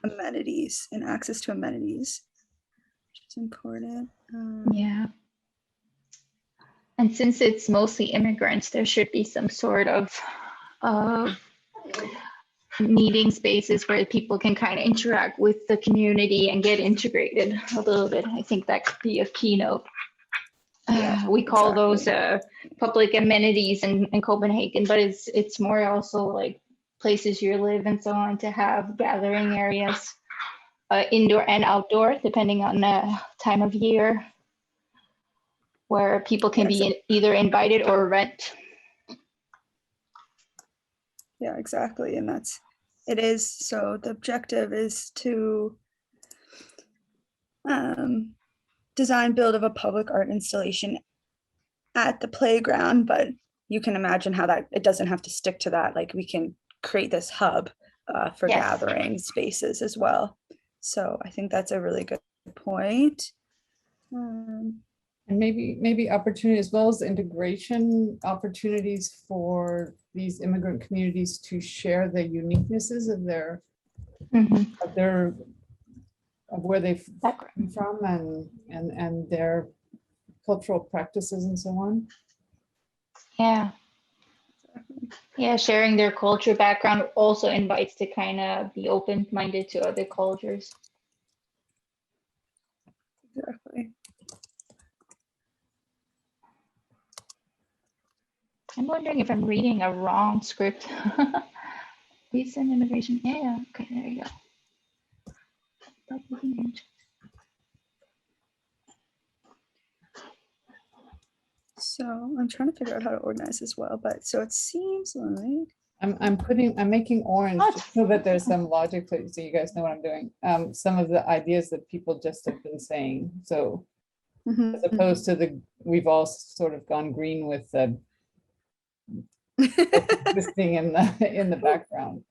amenities and access to amenities, which is important. Yeah. And since it's mostly immigrants, there should be some sort of meeting spaces where people can kind of interact with the community and get integrated a little bit. I think that could be a keynote. We call those public amenities in Copenhagen, but it's more also like places you live and so on, to have gathering areas, indoor and outdoor, depending on the time of year, where people can be either invited or rent. Yeah, exactly. And it is. So the objective is to design build of a public art installation at the playground, but you can imagine how that it doesn't have to stick to that. Like, we can create this hub for gathering spaces as well. So I think that's a really good point. And maybe opportunity, as well as integration opportunities for these immigrant communities to share the uniquenesses of their of where they've come from and their cultural practices and so on. Yeah. Yeah, sharing their culture background also invites to kind of be open-minded to other cultures. Exactly. I'm wondering if I'm reading a wrong script. Recent immigration. Yeah, okay, there you go. So I'm trying to figure out how to organize as well, but so it seems like I'm making orange just so that there's some logic to it, so you guys know what I'm doing. Some of the ideas that people just have been saying. So as opposed to we've all sort of gone green with the existing in the background.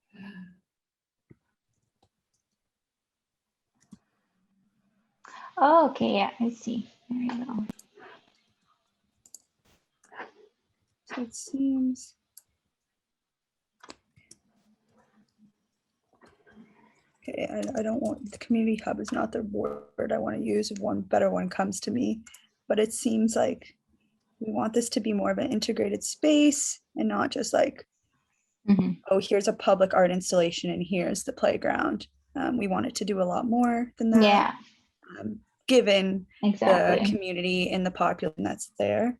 Oh, okay, yeah, I see. There you go. So it seems. Okay, I don't want, the community hub is not the word I want to use. If one better one comes to me, but it seems like we want this to be more of an integrated space and not just like, oh, here's a public art installation and here's the playground. We want it to do a lot more than that. Yeah. Given the community and the population that's there.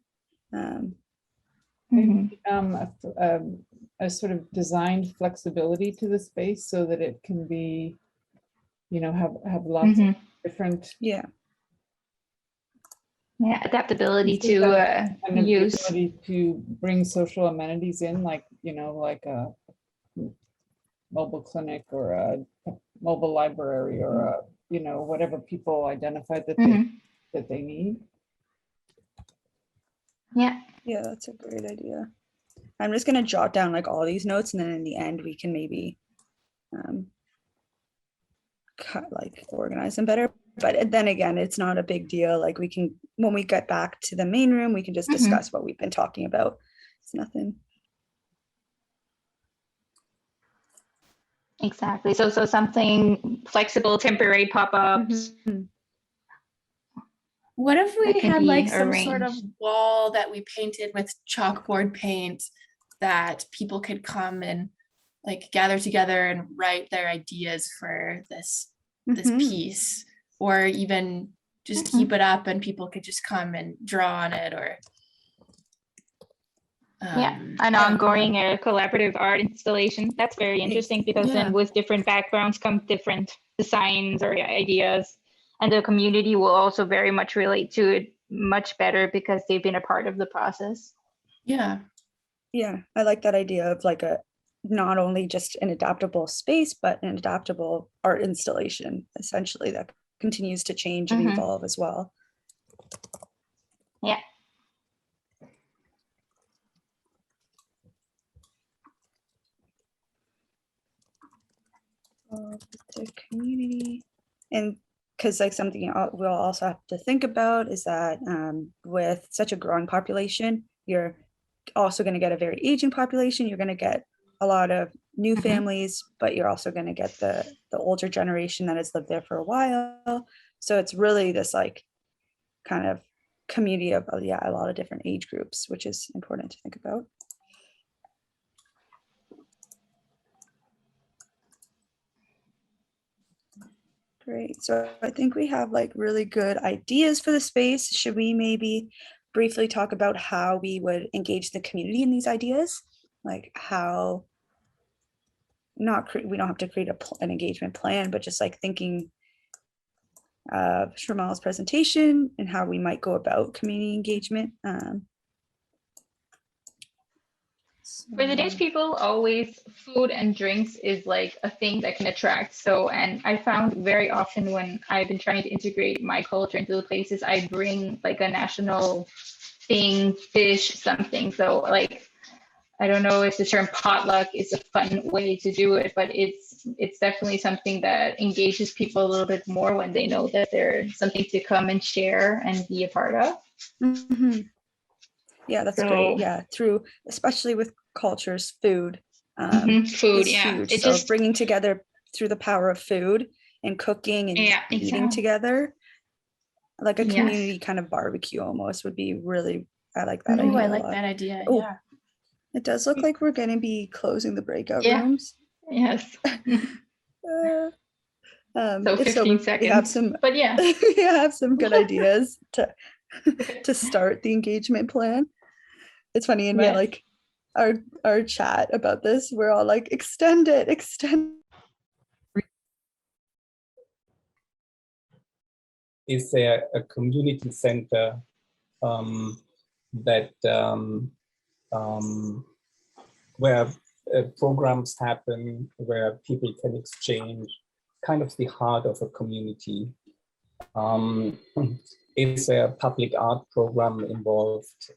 A sort of designed flexibility to the space so that it can be, have lots of different. Yeah, adaptability to use. Ability to bring social amenities in, like a mobile clinic or a mobile library or a whatever people identify that they need. Yeah, that's a great idea. I'm just gonna jot down like all these notes, and then in the end we can maybe organize them better. But then again, it's not a big deal. Like, we can, when we get back to the main room, we can just discuss what we've been talking about. It's nothing. Exactly. So something flexible, temporary pop-ups. What if we had like some sort of arranged. wall that we painted with chalkboard paint that people could come and like gather together and write their ideas for this piece, or even just keep it up and people could just come and draw on it, or an ongoing collaborative art installation. That's very interesting, because then with different backgrounds come different designs or ideas, and the community will also very much relate to it much better because they've been a part of the process. Yeah, I like that idea of like not only just an adaptable space, but an adaptable art installation, essentially, that continues to change and evolve as well. Yeah. the community. And because like something we'll also have to think about is that with such a growing population, you're also going to get a very aging population. You're going to get a lot of new families, but you're also going to get the older generation that has lived there for a while. So it's really this like kind of community of yeah, a lot of different age groups, which is important to think about. Great. So I think we have like really good ideas for the space. Should we maybe briefly talk about how we would engage the community in these ideas? Like how we don't have to create an engagement plan, but just like thinking of Srimal's presentation and how we might go about community engagement. For the Danish people, always food and drinks is like a thing that can attract. So, and I found very often when I've been trying to integrate my culture into the places, I bring like a national thing, fish, something. So like, I don't know if the term potluck is a fun way to do it, but it's definitely something that engages people a little bit more when they know that there's something to come and share and be a part of. Mm-hmm. Yeah, that's great. Yeah, through especially with cultures, food. Food, is yeah. huge. It So just bringing together through the power of food and cooking and eating together, like a community kind of barbecue almost would be really. I like that idea. I like that idea. Oh, yeah. it does look like we're going to be closing the breakout Yeah. rooms. Yes. So 15 seconds. We have some, but yeah, we have some good ideas to start the engagement plan. It's funny in my like our chat about this, we're all like extend it. Is there a community center that where programs happen, where people can exchange, kind of the heart of a community? Is there a public art program involved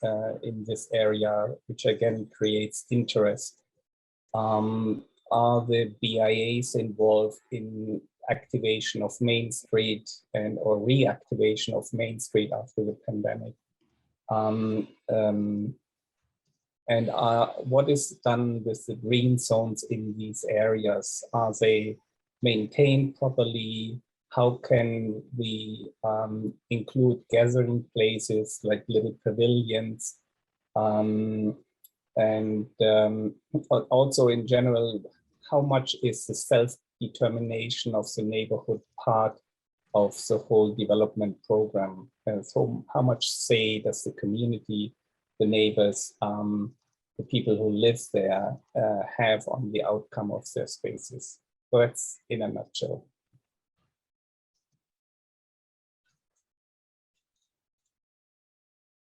in this area, which again creates interest? Are the BIAs involved in activation of Main Street or reactivation of Main Street after the pandemic? And what is done with the green zones in these areas? Are they maintained properly? How can we include gathering places like little pavilions? And also in general, how much is the self-determination of the neighborhood part of the whole development program? So how much say does the community, the neighbors, the people who live there have on the outcome of their spaces? So that's in a nutshell.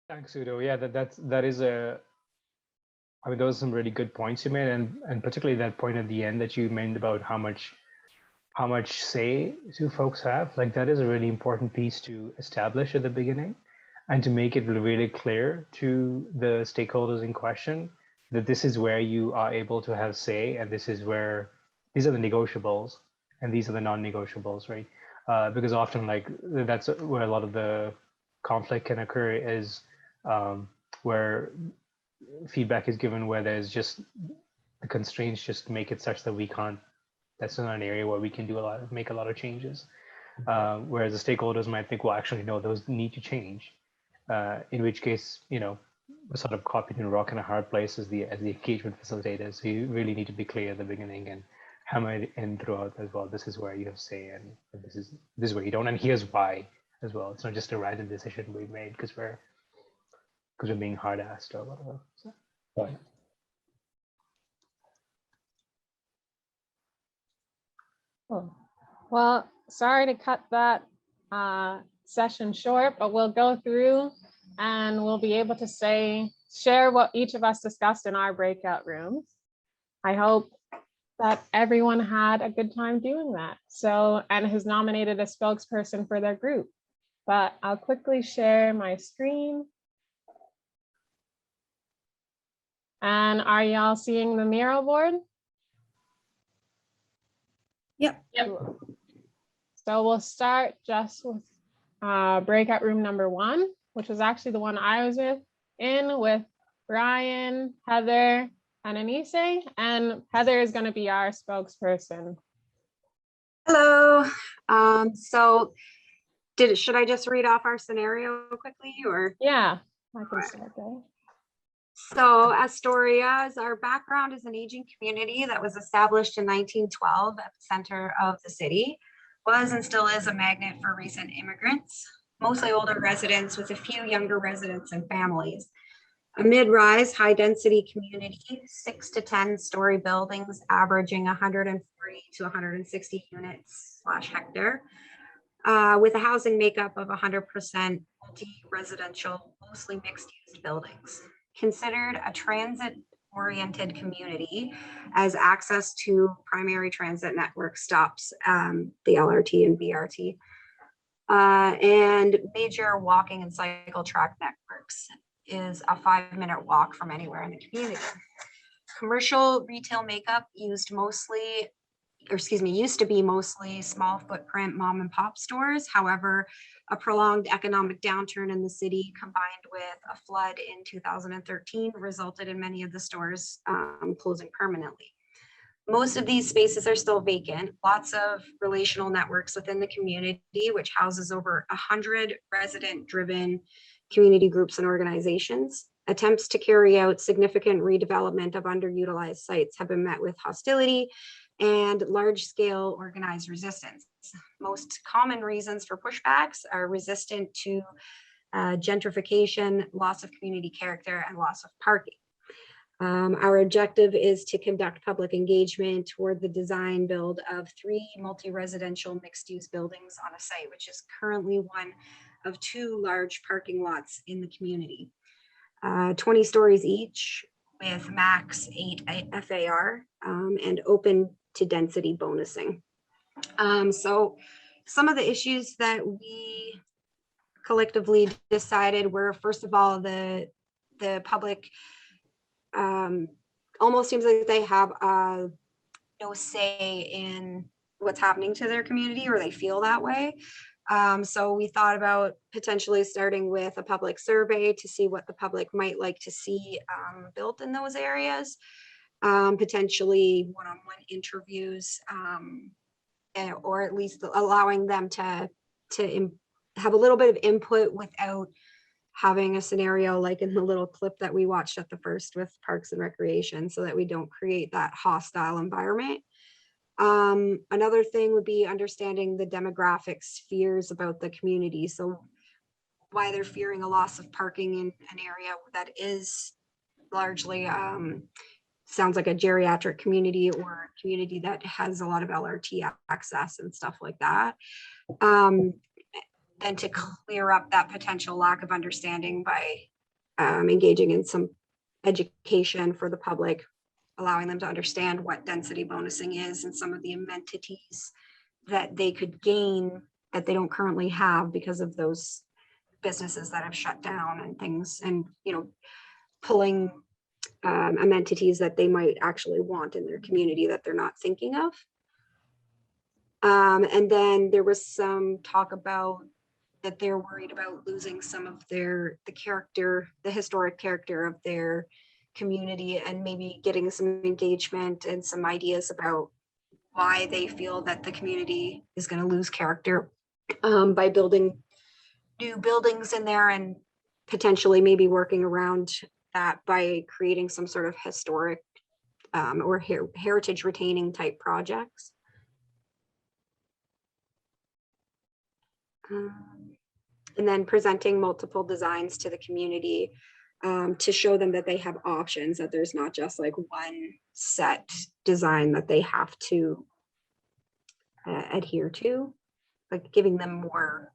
Thanks, Udo. Yeah, that is a. I mean, those are some really good points you made, and particularly that point at the end that you made about how much say do folks have. Like that is a really important piece to establish at the beginning, and to make it really clear to the stakeholders in question that this is where you are able to have say, and this is where these are the negotiables, and these are the non-negotiables, right? Because often, like that's where a lot of the conflict can occur is where feedback is given where there's just the constraints just make it such that we can't, that's not an area where we can do make a lot of changes. Whereas the stakeholders might think, well, actually, no, those need to change. In which case, you know, we're sort of caught between a rock and a hard place as the engagement facilitator. So you really need to be clear at the beginning and hammer it in throughout as well. This is where you have say, and this is where you don't, and here's why as well. It's not just a random decision we made because we're being hard asked or whatever. So. Right. Oh. Well, sorry to cut that session short, but we'll go through and we'll be able to share what each of us discussed in our breakout rooms. I hope that everyone had a good time doing that. So, and has nominated a spokesperson for their group. But I'll quickly share my screen. And are y'all seeing the mural board? Yep. Cool. So we'll start just with breakout room number 1, which was actually the one I was with Brian, Heather, and Anise. And Heather is going to be our spokesperson. Hello. Should I just read off our scenario quickly, or? Yeah, I can start there. So Astoria, our background is an aging community that was established in 1912 at the center of the city, was and still is a magnet for recent immigrants, mostly older residents with a few younger residents and families. A mid-rise, high-density community, 6 to 10-story buildings averaging 140 to 160 units / hectare, with a housing makeup of 100% multi-residential, mostly mixed-use buildings. Considered a transit-oriented community, as access to primary transit network stops, the LRT and BRT, and major walking and cycle track networks, is a 5-minute walk from anywhere in the community. Commercial retail makeup used to be mostly small footprint mom and pop stores. However, a prolonged economic downturn in the city combined with a flood in 2013 resulted in many of the stores closing permanently. Most of these spaces are still vacant. Lots of relational networks within the community, which houses over 100 resident-driven community groups and organizations. Attempts to carry out significant redevelopment of underutilized sites have been met with hostility and large-scale organized resistance. Most common reasons for pushbacks are resistant to gentrification, loss of community character, and loss of parking. Our objective is to conduct public engagement toward the design build of 3 multi-residential mixed-use buildings on a site, which is currently one of 2 large parking lots in the community. 20 stories each with max 8 FAR and open to density bonusing. So some of the issues that we collectively decided were, first of all, the public almost seems like they have no say in what's happening to their community, or they feel that way. So we thought about potentially starting with a public survey to see what the public might like to see built in those areas, potentially one-on-one interviews, or at least allowing them to have a little bit of input without having a scenario like in the little clip that we watched at the first with Parks and Recreation, so that we don't create that hostile environment. Another thing would be understanding the demographics fears about the community. So why they're fearing a loss of parking in an area that is largely sounds like a geriatric community or a community that has a lot of LRT access and stuff like that. And to clear up that potential lack of understanding by engaging in some education for the public, allowing them to understand what density bonusing is and some of the amenities that they could gain that they don't currently have because of those businesses that have shut down and things, and pulling amenities that they might actually want in their community that they're not thinking of. And then there was some talk about that they're worried about losing some of the historic character of their community, and maybe getting some engagement and some ideas about why they feel that the community is going to lose character by building new buildings in there, and potentially maybe working around that by creating some sort of historic or heritage retaining type projects. And then presenting multiple designs to the community to show them that they have options, that there's not just like one set design that they have to adhere to, like giving them more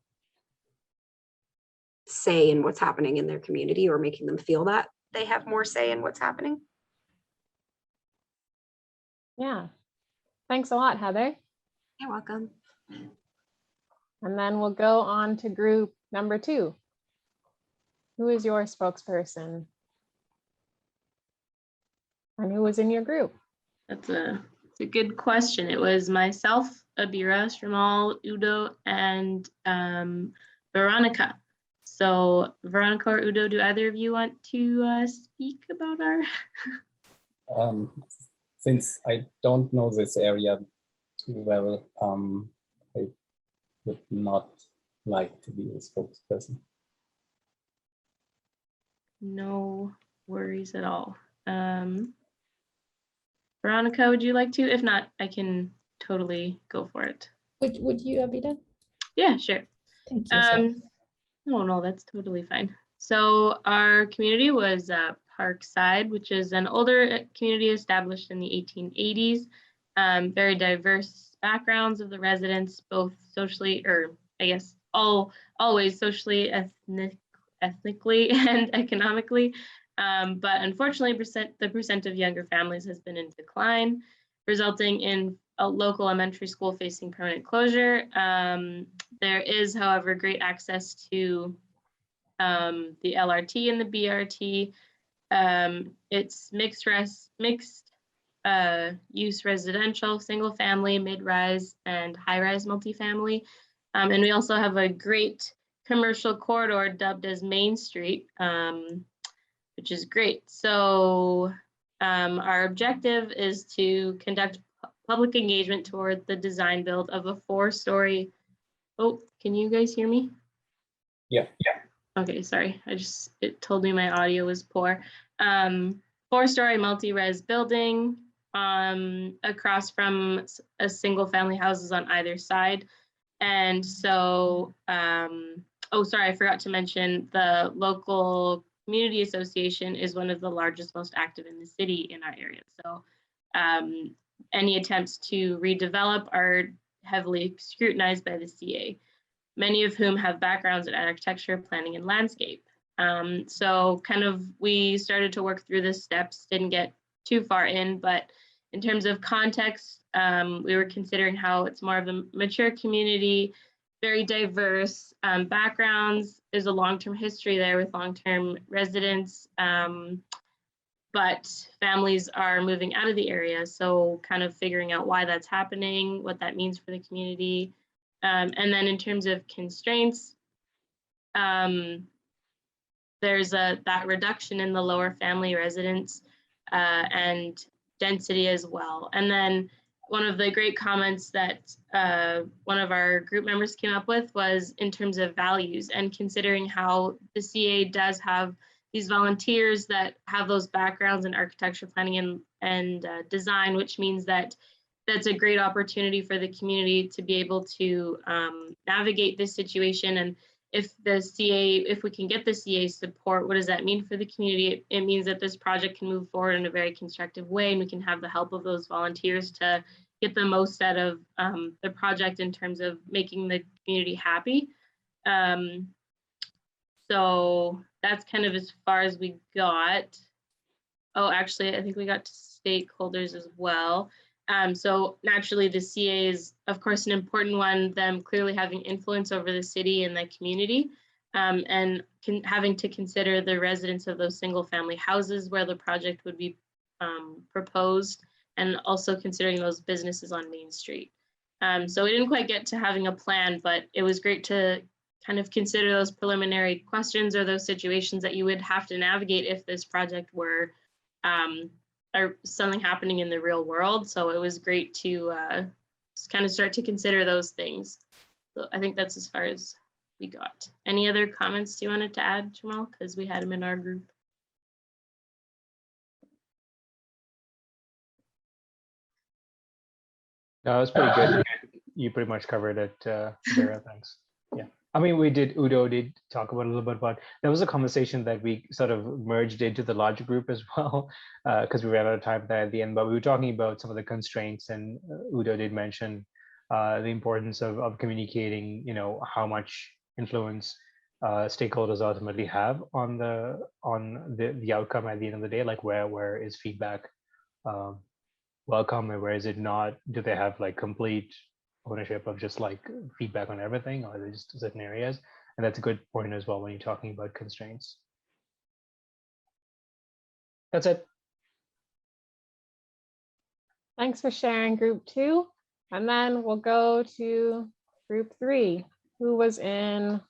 say in what's happening in their community, or making them feel that they have more say in what's happening. Yeah, thanks a lot, Heather. You're welcome. And then we'll go on to group number 2. Who is your spokesperson? And who was in your group? That's a It's a good question. It was myself, Abira, Srimal, Udo, and Veronica. So Veronica or Udo, do either of you want to speak about our? Since I don't know this area too well, I would not like to be the spokesperson. No worries at all. Veronica, would you like to? If not, I can totally go for it. Would you, Abida? Yeah, sure. Thank you. No, that's totally fine. So our community was Parkside, which is an older community established in the 1880s. Very diverse backgrounds of the residents, both socially, or I guess always socially, ethnically, and economically. But unfortunately, the percent of younger families has been in decline, resulting in a local elementary school facing permanent closure. There is, however, great access to the LRT and the BRT. It's mixed use residential, single family, mid-rise, and high-rise multifamily. And we also have a great commercial corridor dubbed as Main Street, which is great. So our objective is to conduct public engagement toward the design build of a 4-story. Oh, can you guys hear me? Yeah. Okay, sorry. It told me my audio was poor. 4-story multi-res building across from a single family houses on either side. And so, oh, sorry, I forgot to mention the local community association is one of the largest, most active in the city in our area. So any attempts to redevelop are heavily scrutinized by the CA, many of whom have backgrounds in architecture, planning, and landscape. So kind of we started to work through the steps, didn't get too far in, but in terms of context, we were considering how it's more of a mature community, very diverse backgrounds. There's a long-term history there with long-term residents, but families are moving out of the area. So kind of figuring out why that's happening, what that means for the community. And then in terms of constraints, there's that reduction in the lower family residents and density as well. And then one of the great comments that one of our group members came up with was in terms of values and considering how the CA does have these volunteers that have those backgrounds in architecture, planning, and design, which means that that's a great opportunity for the community to be able to navigate this situation. And if we can get the CA support, what does that mean for the community? It means that this project can move forward in a very constructive way, and we can have the help of those volunteers to get the most out of the project in terms of making the community happy. So that's kind of as far as we got. Oh, actually, I think we got to stakeholders as well. So naturally, the CA is, of course, an important one, them clearly having influence over the city and the community, and having to consider the residents of those single family houses where the project would be proposed, and also considering those businesses on Main Street. So we didn't quite get to having a plan, but it was great to kind of consider those preliminary questions or those situations that you would have to navigate if this project were or something happening in the real world. So it was great to kind of start to consider those things. So I think that's as far as we got. Any other comments you wanted to add, Jamal? Because we had them in our group. No, it was pretty good. You pretty much covered it, Vera, thanks. Yeah. I mean, Udo did talk about a little bit, but there was a conversation that we sort of merged into the larger group as well, because we ran out of time there at the end, but we were talking about some of the constraints, and Udo did mention the importance of communicating, how much influence stakeholders ultimately have on the outcome at the end of the day, like where is feedback welcome and where is it not? Do they have like complete ownership of just like feedback on everything, or are they just certain areas? And that's a good point as well when you're talking about constraints. That's it. Thanks for sharing group 2. And then we'll go to group 3, who was in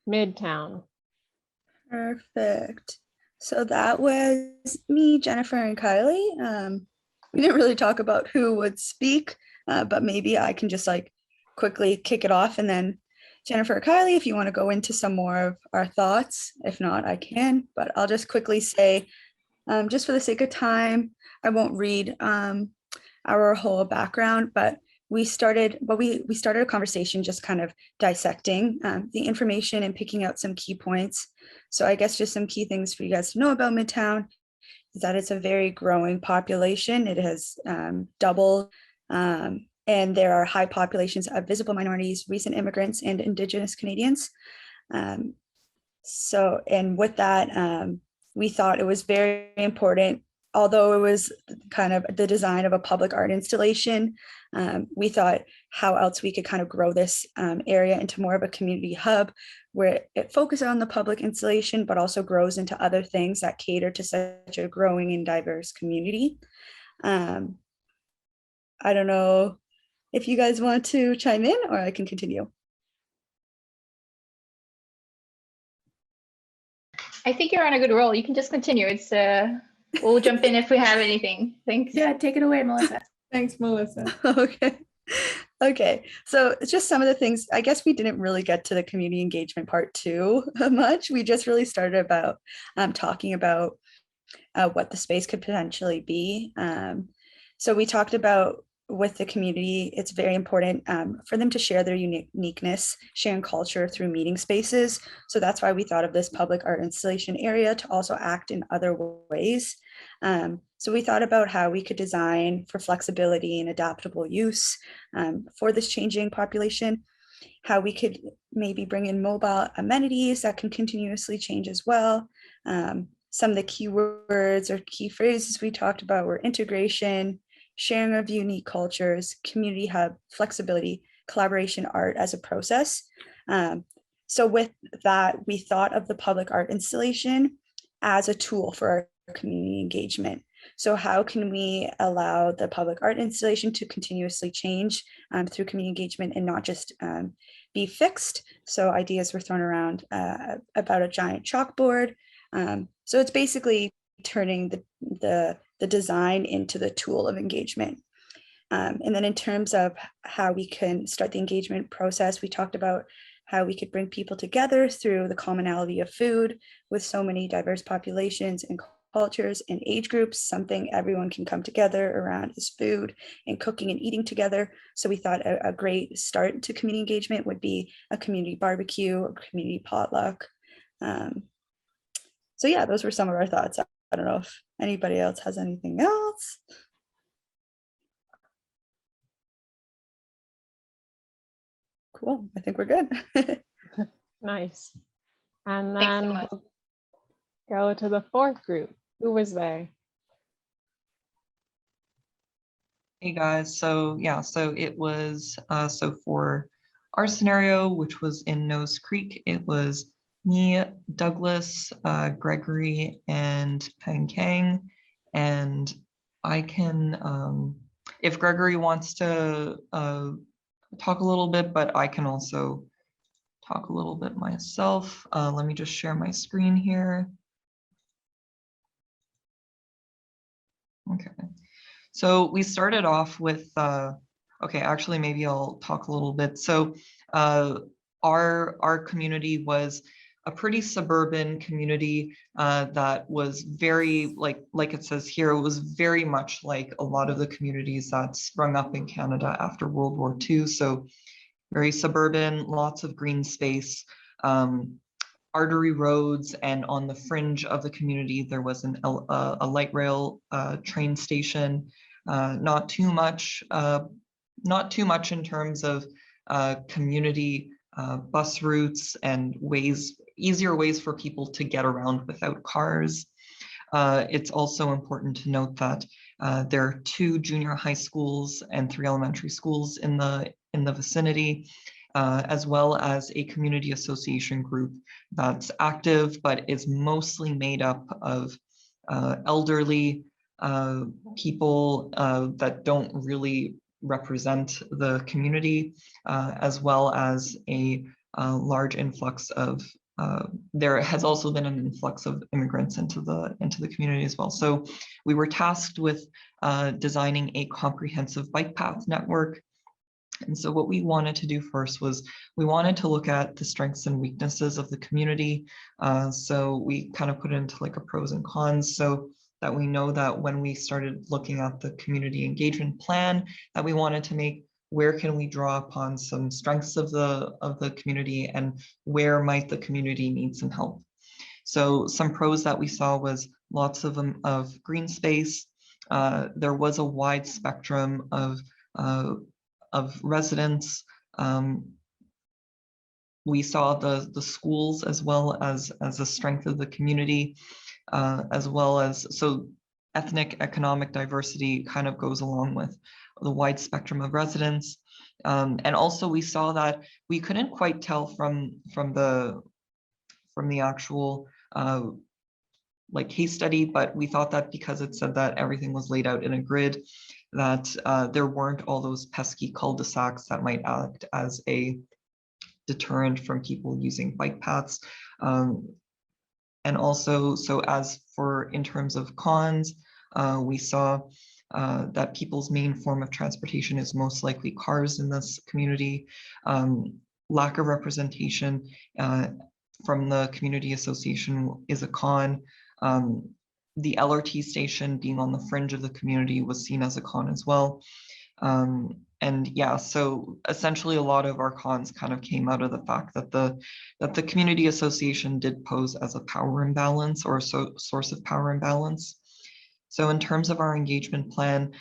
Midtown. Perfect. So that was me, Jennifer, and Kylie. We didn't really talk about who would speak, but maybe I can just like quickly kick it off, and then Jennifer or Kylie, if you want to go into some more of our thoughts. If not, I can, but I'll just quickly say, just for the sake of time, I won't read our whole background, but we started a conversation just kind of dissecting the information and picking out some key points. So I guess just some key things for you guys to know about Midtown is that it's a very growing population. It has doubled, and there are high populations of visible minorities, recent immigrants, and Indigenous Canadians. And with that, we thought it was very important, although it was kind of the design of a public art installation, we thought how else we could kind of grow this area into more of a community hub where it focuses on the public installation, but also grows into other things that cater to such a growing and diverse community. I don't know if you guys want to chime in, or I can continue. I think you're on a good roll. You can just continue. It's we'll jump in if we have anything. Thanks. Yeah, take it away, Melissa. Thanks, Melissa. Okay, so it's just some of the things. I guess we didn't really get to the community engagement part too much. We just really started about talking about what the space could potentially be. So we talked about with the community, it's very important for them to share their uniqueness, sharing culture through meeting spaces. So that's why we thought of this public art installation area to also act in other ways. So we thought about how we could design for flexibility and adaptable use for this changing population, how we could maybe bring in mobile amenities that can continuously change as well. Some of the keywords or key phrases we talked about were integration, sharing of unique cultures, community hub, flexibility, collaboration, art as a process. So with that, we thought of the public art installation as a tool for our community engagement. So how can we allow the public art installation to continuously change through community engagement and not just be fixed? So ideas were thrown around about a giant chalkboard. So it's basically turning the design into the tool of engagement. And then in terms of how we can start the engagement process, we talked about how we could bring people together through the commonality of food with so many diverse populations and cultures and age groups. Something everyone can come together around is food and cooking and eating together. So we thought a great start to community engagement would be a community barbecue or community potluck. So yeah, those were some of our thoughts. I don't know if anybody else has anything else. Cool, I think we're good. Nice. And then we'll go to the 4th group. Who was there? Hey guys, so yeah, so it was, so for our scenario, which was in Nose Creek, it was me, Douglas, Gregory, and Peng Kang. And I can, if Gregory wants to talk a little bit, but I can also talk a little bit myself. Let me just share my screen here. Okay, so we started off with, okay, actually, maybe I'll talk a little bit. So our community was a pretty suburban community that was very, like it says here, it was very much like a lot of the communities that sprung up in Canada after World War II. So very suburban, lots of green space, artery roads, and on the fringe of the community, there was a light rail train station. Not too much in terms of community bus routes and easier ways for people to get around without cars. It's also important to note that there are 2 junior high schools and 3 elementary schools in the vicinity, as well as a community association group that's active, but is mostly made up of elderly people that don't really represent the community, as well as a large influx of, there has also been an influx of immigrants into the community as well. So we were tasked with designing a comprehensive bike path network. And so what we wanted to do first was we wanted to look at the strengths and weaknesses of the community. So we kind of put it into like a pros and cons, so that we know that when we started looking at the community engagement plan that we wanted to make, where can we draw upon some strengths of the community, and where might the community need some help. So some pros that we saw was lots of green space. There was a wide spectrum of residents. We saw the schools as well as the strength of the community, as well as, so ethnic economic diversity kind of goes along with the wide spectrum of residents. And also we saw that we couldn't quite tell from the actual like case study, but we thought that because it said that everything was laid out in a grid, that there weren't all those pesky cul-de-sacs that might act as a deterrent from people using bike paths. And also, so as for in terms of cons, we saw that people's main form of transportation is most likely cars in this community. Lack of representation from the community association is a con. The LRT station being on the fringe of the community was seen as a con as well. And yeah, so essentially a lot of our cons kind of came out of the fact that the community association did pose as a power imbalance, or a source of power imbalance. So in terms of our engagement plan,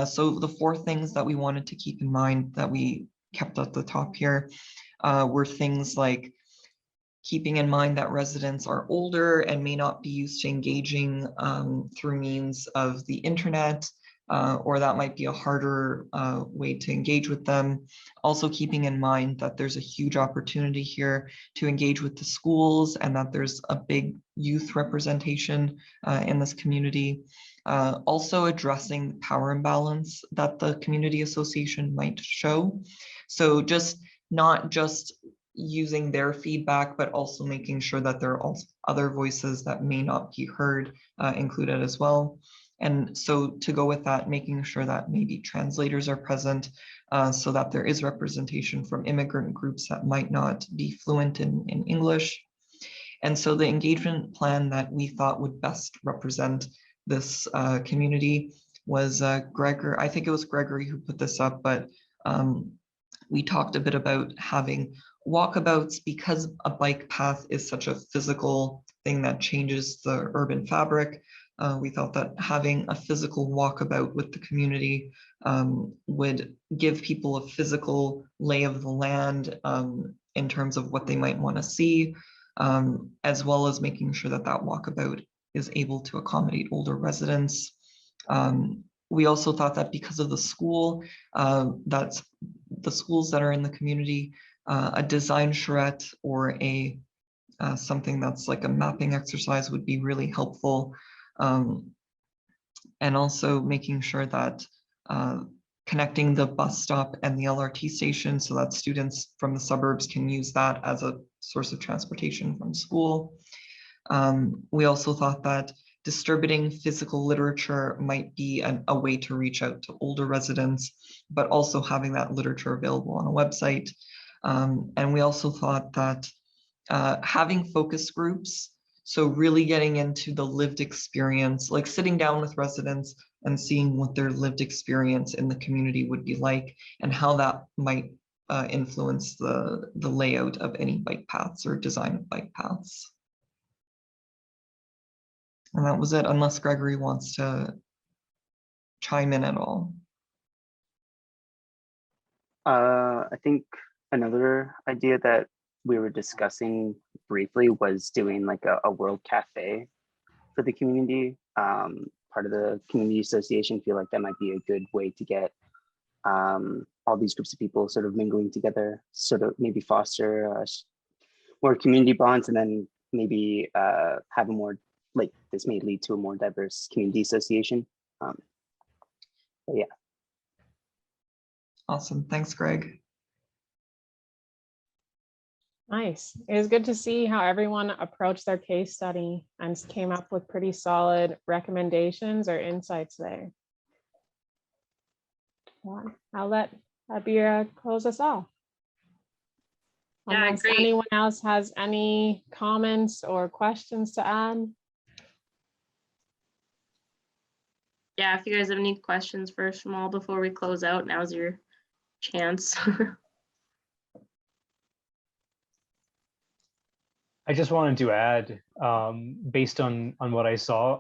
so the 4 things that we wanted to keep in mind that we kept at the top here were things like keeping in mind that residents are older and may not be used to engaging through means of the internet, or that might be a harder way to engage with them. Also keeping in mind that there's a huge opportunity here to engage with the schools, and that there's a big youth representation in this community. Also addressing the power imbalance that the community association might show. So just not just using their feedback, but also making sure that there are also other voices that may not be heard included as well. And so to go with that, making sure that maybe translators are present so that there is representation from immigrant groups that might not be fluent in English. And so the engagement plan that we thought would best represent this community was Gregor, I think it was Gregory who put this up, but we talked a bit about having walkabouts, because a bike path is such a physical thing that changes the urban fabric. We thought that having a physical walkabout with the community would give people a physical lay of the land in terms of what they might want to see, as well as making sure that that walkabout is able to accommodate older residents. We also thought that because of the school, that's the schools that are in the community, a design charrette or a something that's like a mapping exercise would be really helpful. And also making sure that connecting the bus stop and the LRT station so that students from the suburbs can use that as a source of transportation from school. We also thought that distributing physical literature might be a way to reach out to older residents, but also having that literature available on a website. And we also thought that having focus groups, so really getting into the lived experience, like sitting down with residents and seeing what their lived experience in the community would be like, and how that might influence the layout of any bike paths or design of bike paths. And that was it, unless Gregory wants to chime in at all. I think another idea that we were discussing briefly was doing like a world cafe for the community. Part of the community association feel like that might be a good way to get all these groups of people sort of mingling together, sort of maybe foster more community bonds, and then maybe have a more, like this may lead to a more diverse community association. But yeah. Awesome. Thanks, Greg. Nice. It was good to see how everyone approached their case study and came up with pretty solid recommendations or insights there. Well, I'll let Abira close us off. Yeah, Unless great. anyone else has any comments or questions to add. Yeah, if you guys have any questions for Srimal before we close out, now's your chance. I just wanted to add, based on what I saw,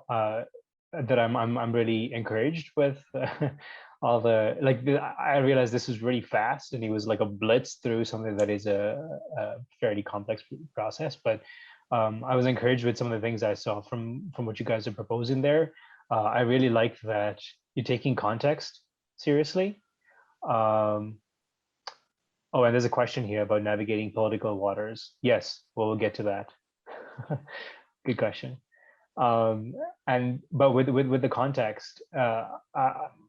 that I'm really encouraged with all the I realized this was really fast, and it was like a blitz through something that is a fairly complex process. But I was encouraged with some of the things I saw from what you guys are proposing there. I really like that you're taking context seriously. Oh, and there's a question here about navigating political waters. Yes, we'll get to that. Good question. But with the context,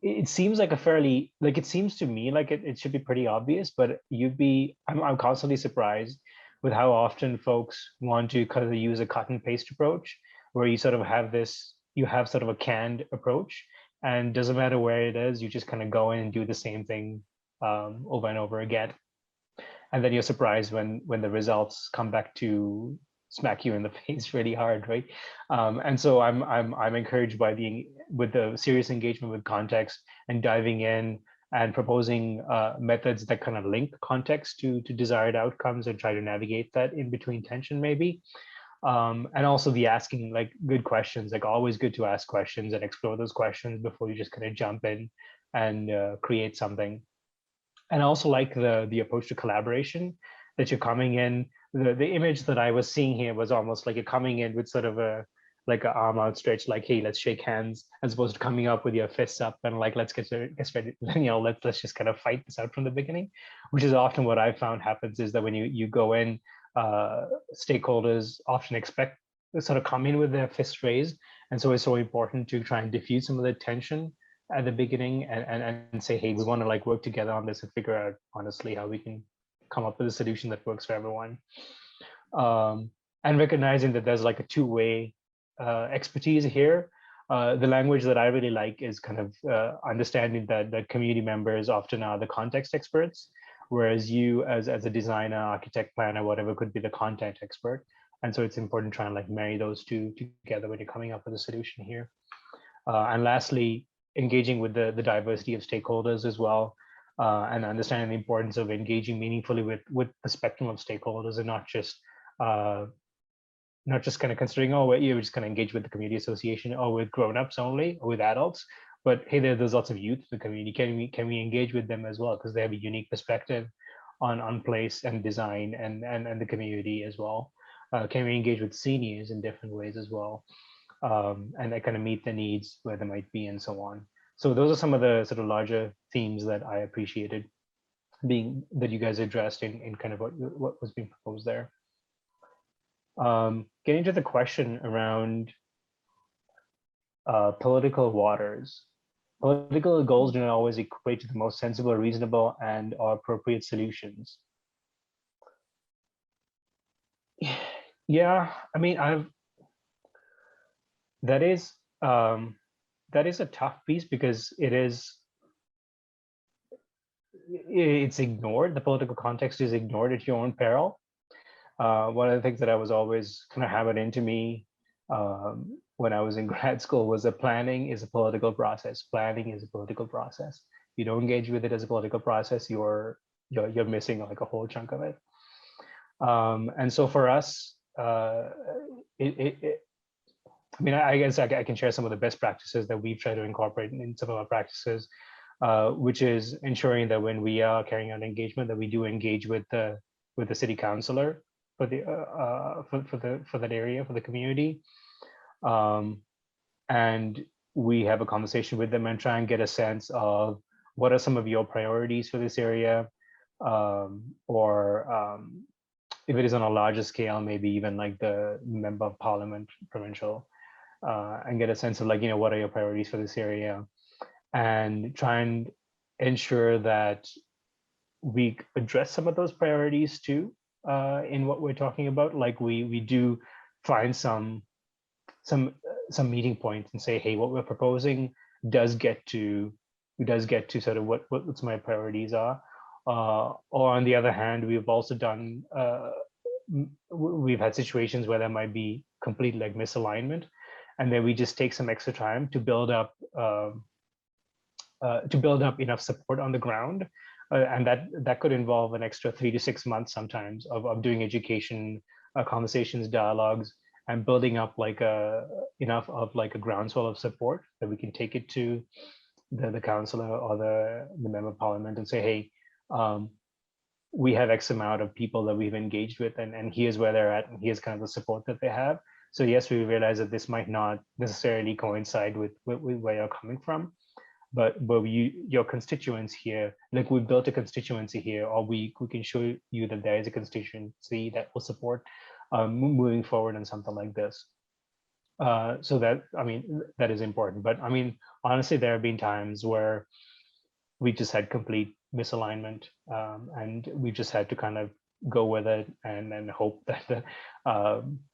it seems like a fairly, it seems to me like it should be pretty obvious, but I'm constantly surprised with how often folks want to kind of use a cut and paste approach, where you sort of have sort of a canned approach, and doesn't matter where it is, you just kind of go in and do the same thing over and over again. And then you're surprised when the results come back to smack you in the face really hard, right? And so I'm encouraged by with the serious engagement with context and diving in and proposing methods that kind of link context to desired outcomes and try to navigate that in between tension maybe. And also the asking good questions, always good to ask questions and explore those questions before you just kind of jump in and create something. And I also like the approach to collaboration, that you're coming in. The image that I was seeing here was almost like you're coming in with sort of an arm outstretched, like, hey, let's shake hands, as opposed to coming up with your fists up and let's get ready, let's just kind of fight this out from the beginning, which is often what I found happens, is that when you go in, stakeholders often expect sort of come in with their fists raised. And so it's so important to try and diffuse some of the tension at the beginning and say, hey, we want to work together on this and figure out honestly how we can come up with a solution that works for everyone. And recognizing that there's a two-way expertise here. The language that I really like is kind of understanding that community members often are the context experts, whereas you as a designer, architect, planner, whatever, could be the content expert. And so it's important to try and marry those two together when you're coming up with a solution here. And lastly, engaging with the diversity of stakeholders as well, and understanding the importance of engaging meaningfully with the spectrum of stakeholders, and not just kind of considering, oh, you're just going to engage with the community association or with grown-ups only or with adults, but hey, there's lots of youth in the community. Can we engage with them as well, because they have a unique perspective on place and design and the community as well. Can we engage with seniors in different ways as well? And that kind of meet the needs where they might be, and so on. So those are some of the sort of larger themes that I appreciated that you guys addressed in kind of what was being proposed there. Getting to the question around political waters. Political goals do not always equate to the most sensible, reasonable, and or appropriate solutions. Yeah, I mean, that is a tough piece, because it's ignored. The political context is ignored at your own peril. One of the things that I was always kind of hammered into me when I was in grad school was that planning is a political process. Planning is a political process. You don't engage with it as a political process, you're missing a whole chunk of it. And so for us, I mean, I guess I can share some of the best practices that we've tried to incorporate in some of our practices, which is ensuring that when we are carrying out engagement, that we do engage with the city councillor for that area, for the community, and we have a conversation with them and try and get a sense of what are some of your priorities for this area, or if it is on a larger scale, maybe even the member of parliament, provincial, and get a sense of like, what are your priorities for this area, and try and ensure that we address some of those priorities too in what we're talking about. Like we do find some meeting points and say, hey, what we're proposing does get to sort of what my priorities are. Or on the other hand, we've also done we've had situations where there might be complete like misalignment, and then we just take some extra time to build up enough support on the ground, and that could involve an extra 3 to 6 months sometimes of doing education, conversations, dialogues, and building up like enough of like a groundswell of support that we can take it to the councillor or the member of parliament and say, hey, we have X amount of people that we've engaged with, and here's where they're at, and here's kind of the support that they have. So yes, we realize that this might not necessarily coincide with where you're coming from, but your constituents here, like we've built a constituency here, or we can show you that there is a constituency that will support moving forward on something like this. So that, I mean, that is important. But I mean, honestly, there have been times where we just had complete misalignment, and we just had to kind of go with it and hope that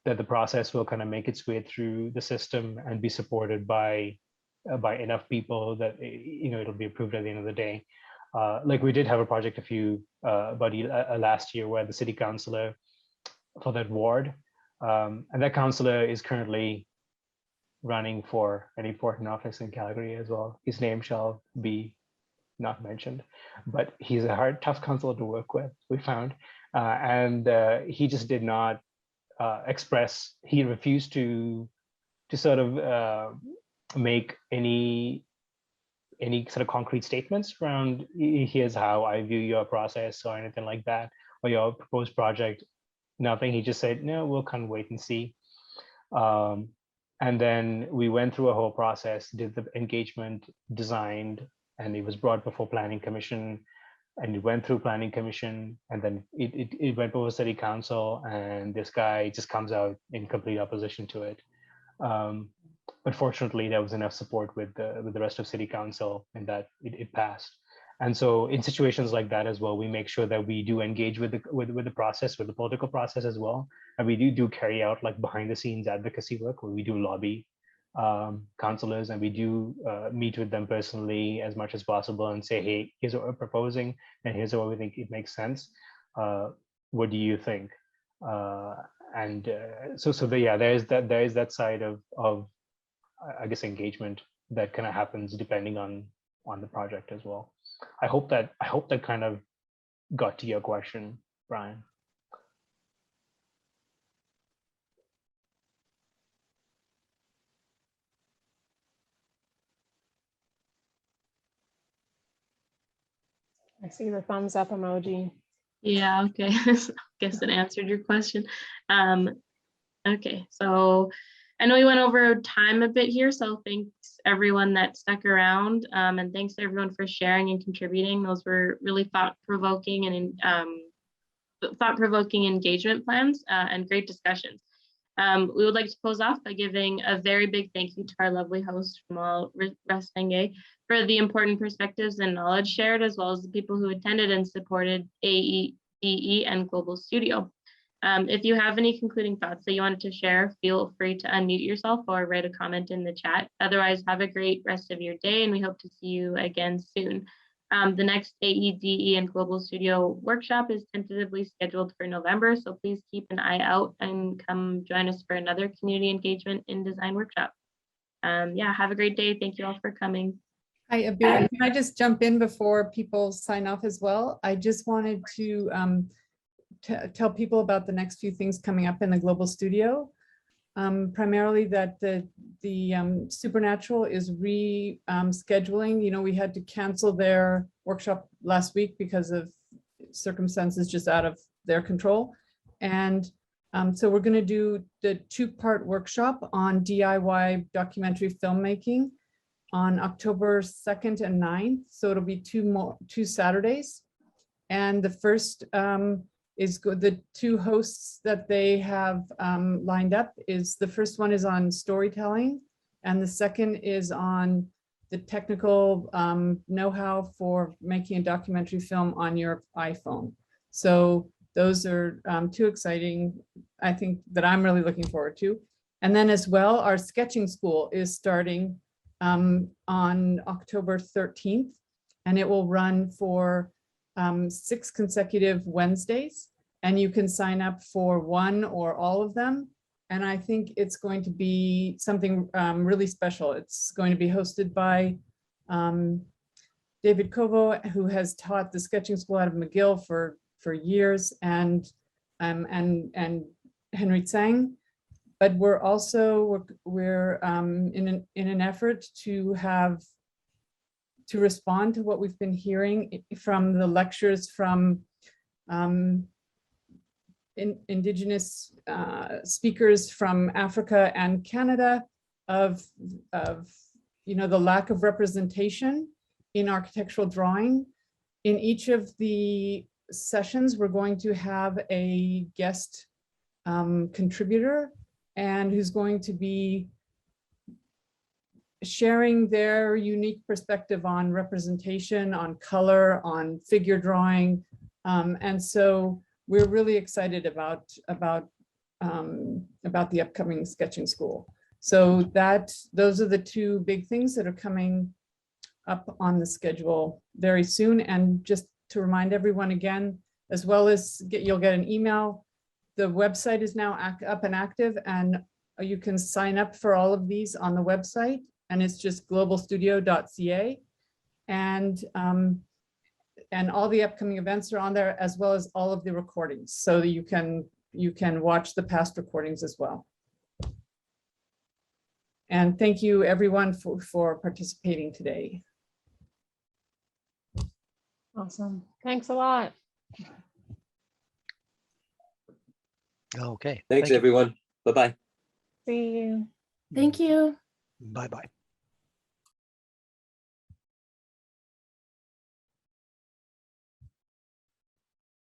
the process will kind of make its way through the system and be supported by enough people that it'll be approved at the end of the day. Like we did have a project last year where the city councillor for that ward, and that councillor is currently running for an important office in Calgary as well. His name shall be not mentioned, but he's a hard, tough councillor to work with, we found, and he just did not express. He refused to sort of make any sort of concrete statements around here's how I view your process or anything like that, or your proposed project. Nothing. He just said, no, we'll kind of wait and see. And then we went through a whole process, did the engagement, designed, and it was brought before Planning Commission, and it went through Planning Commission, and then it went over City Council, and this guy just comes out in complete opposition to it. But fortunately, there was enough support with the rest of City Council, and that it passed. And so in situations like that as well, we make sure that we do engage with the process, with the political process as well. And we do carry out like behind the scenes advocacy work where we do lobby councillors, and we do meet with them personally as much as possible and say, hey, here's what we're proposing, and here's what we think it makes sense. What do you think? There is that side of I guess engagement that kind of happens depending on the project as well. I hope that kind of got to your question, Brian. I see the thumbs up emoji. Yeah, okay. Guess it answered your question. Okay, so I know we went over time a bit here, so thanks everyone that stuck around, and thanks to everyone for sharing and contributing. Those were really thought-provoking and thought-provoking engagement plans and great discussions. We would like to close off by giving a very big thank you to our lovely host, Srimal Ranasinghe, for the important perspectives and knowledge shared, as well as the people who attended and supported AEDE and Global Studio. If you have any concluding thoughts that you wanted to share, feel free to unmute yourself or write a comment in the chat. Otherwise, have a great rest of your day, and we hope to see you again soon. The next AEDE and Global Studio workshop is tentatively scheduled for November, so please keep an eye out and come join us for another community engagement in design workshop. Yeah, have a great day. Thank you all for coming. Hi, Abir. Can I just jump in before people sign off as well? I just wanted to tell people about the next few things coming up in the Global Studio. Primarily that the Supernatural is rescheduling. We had to cancel their workshop last week because of circumstances just out of their control. And so we're going to do the 2-part workshop on DIY documentary filmmaking on October 2nd and 9th. So it'll be two Saturdays. And the first is good. The two hosts that they have lined up is, the first one is on storytelling, and the second is on the technical know-how for making a documentary film on your iPhone. So those are two exciting, I think, that I'm really looking forward to. And then as well, our sketching school is starting on October 13th, and it will run for 6 consecutive Wednesdays, and you can sign up for one or all of them. And I think it's going to be something really special. It's going to be hosted by David Kovo, who has taught the sketching school out of McGill for years, and Henry Tsang. But we're also in an effort to respond to what we've been hearing from the lectures from Indigenous speakers from Africa and Canada of the lack of representation in architectural drawing. In each of the sessions, we're going to have a guest contributor, and who's going to be sharing their unique perspective on representation, on color, on figure drawing. And so we're really excited about the upcoming sketching school. So those are the two big things that are coming up on the schedule very soon. And just to remind everyone again, as well as you'll get an email, the website is now up and active, and you can sign up for all of these on the website, and it's just globalstudio.ca. And all the upcoming events are on there, as well as all of the recordings, so that you can watch the past recordings as well. And thank you everyone for participating today. Awesome. Thanks a lot. Okay. Thanks, everyone. Bye-bye. See you. Thank you. Bye-bye.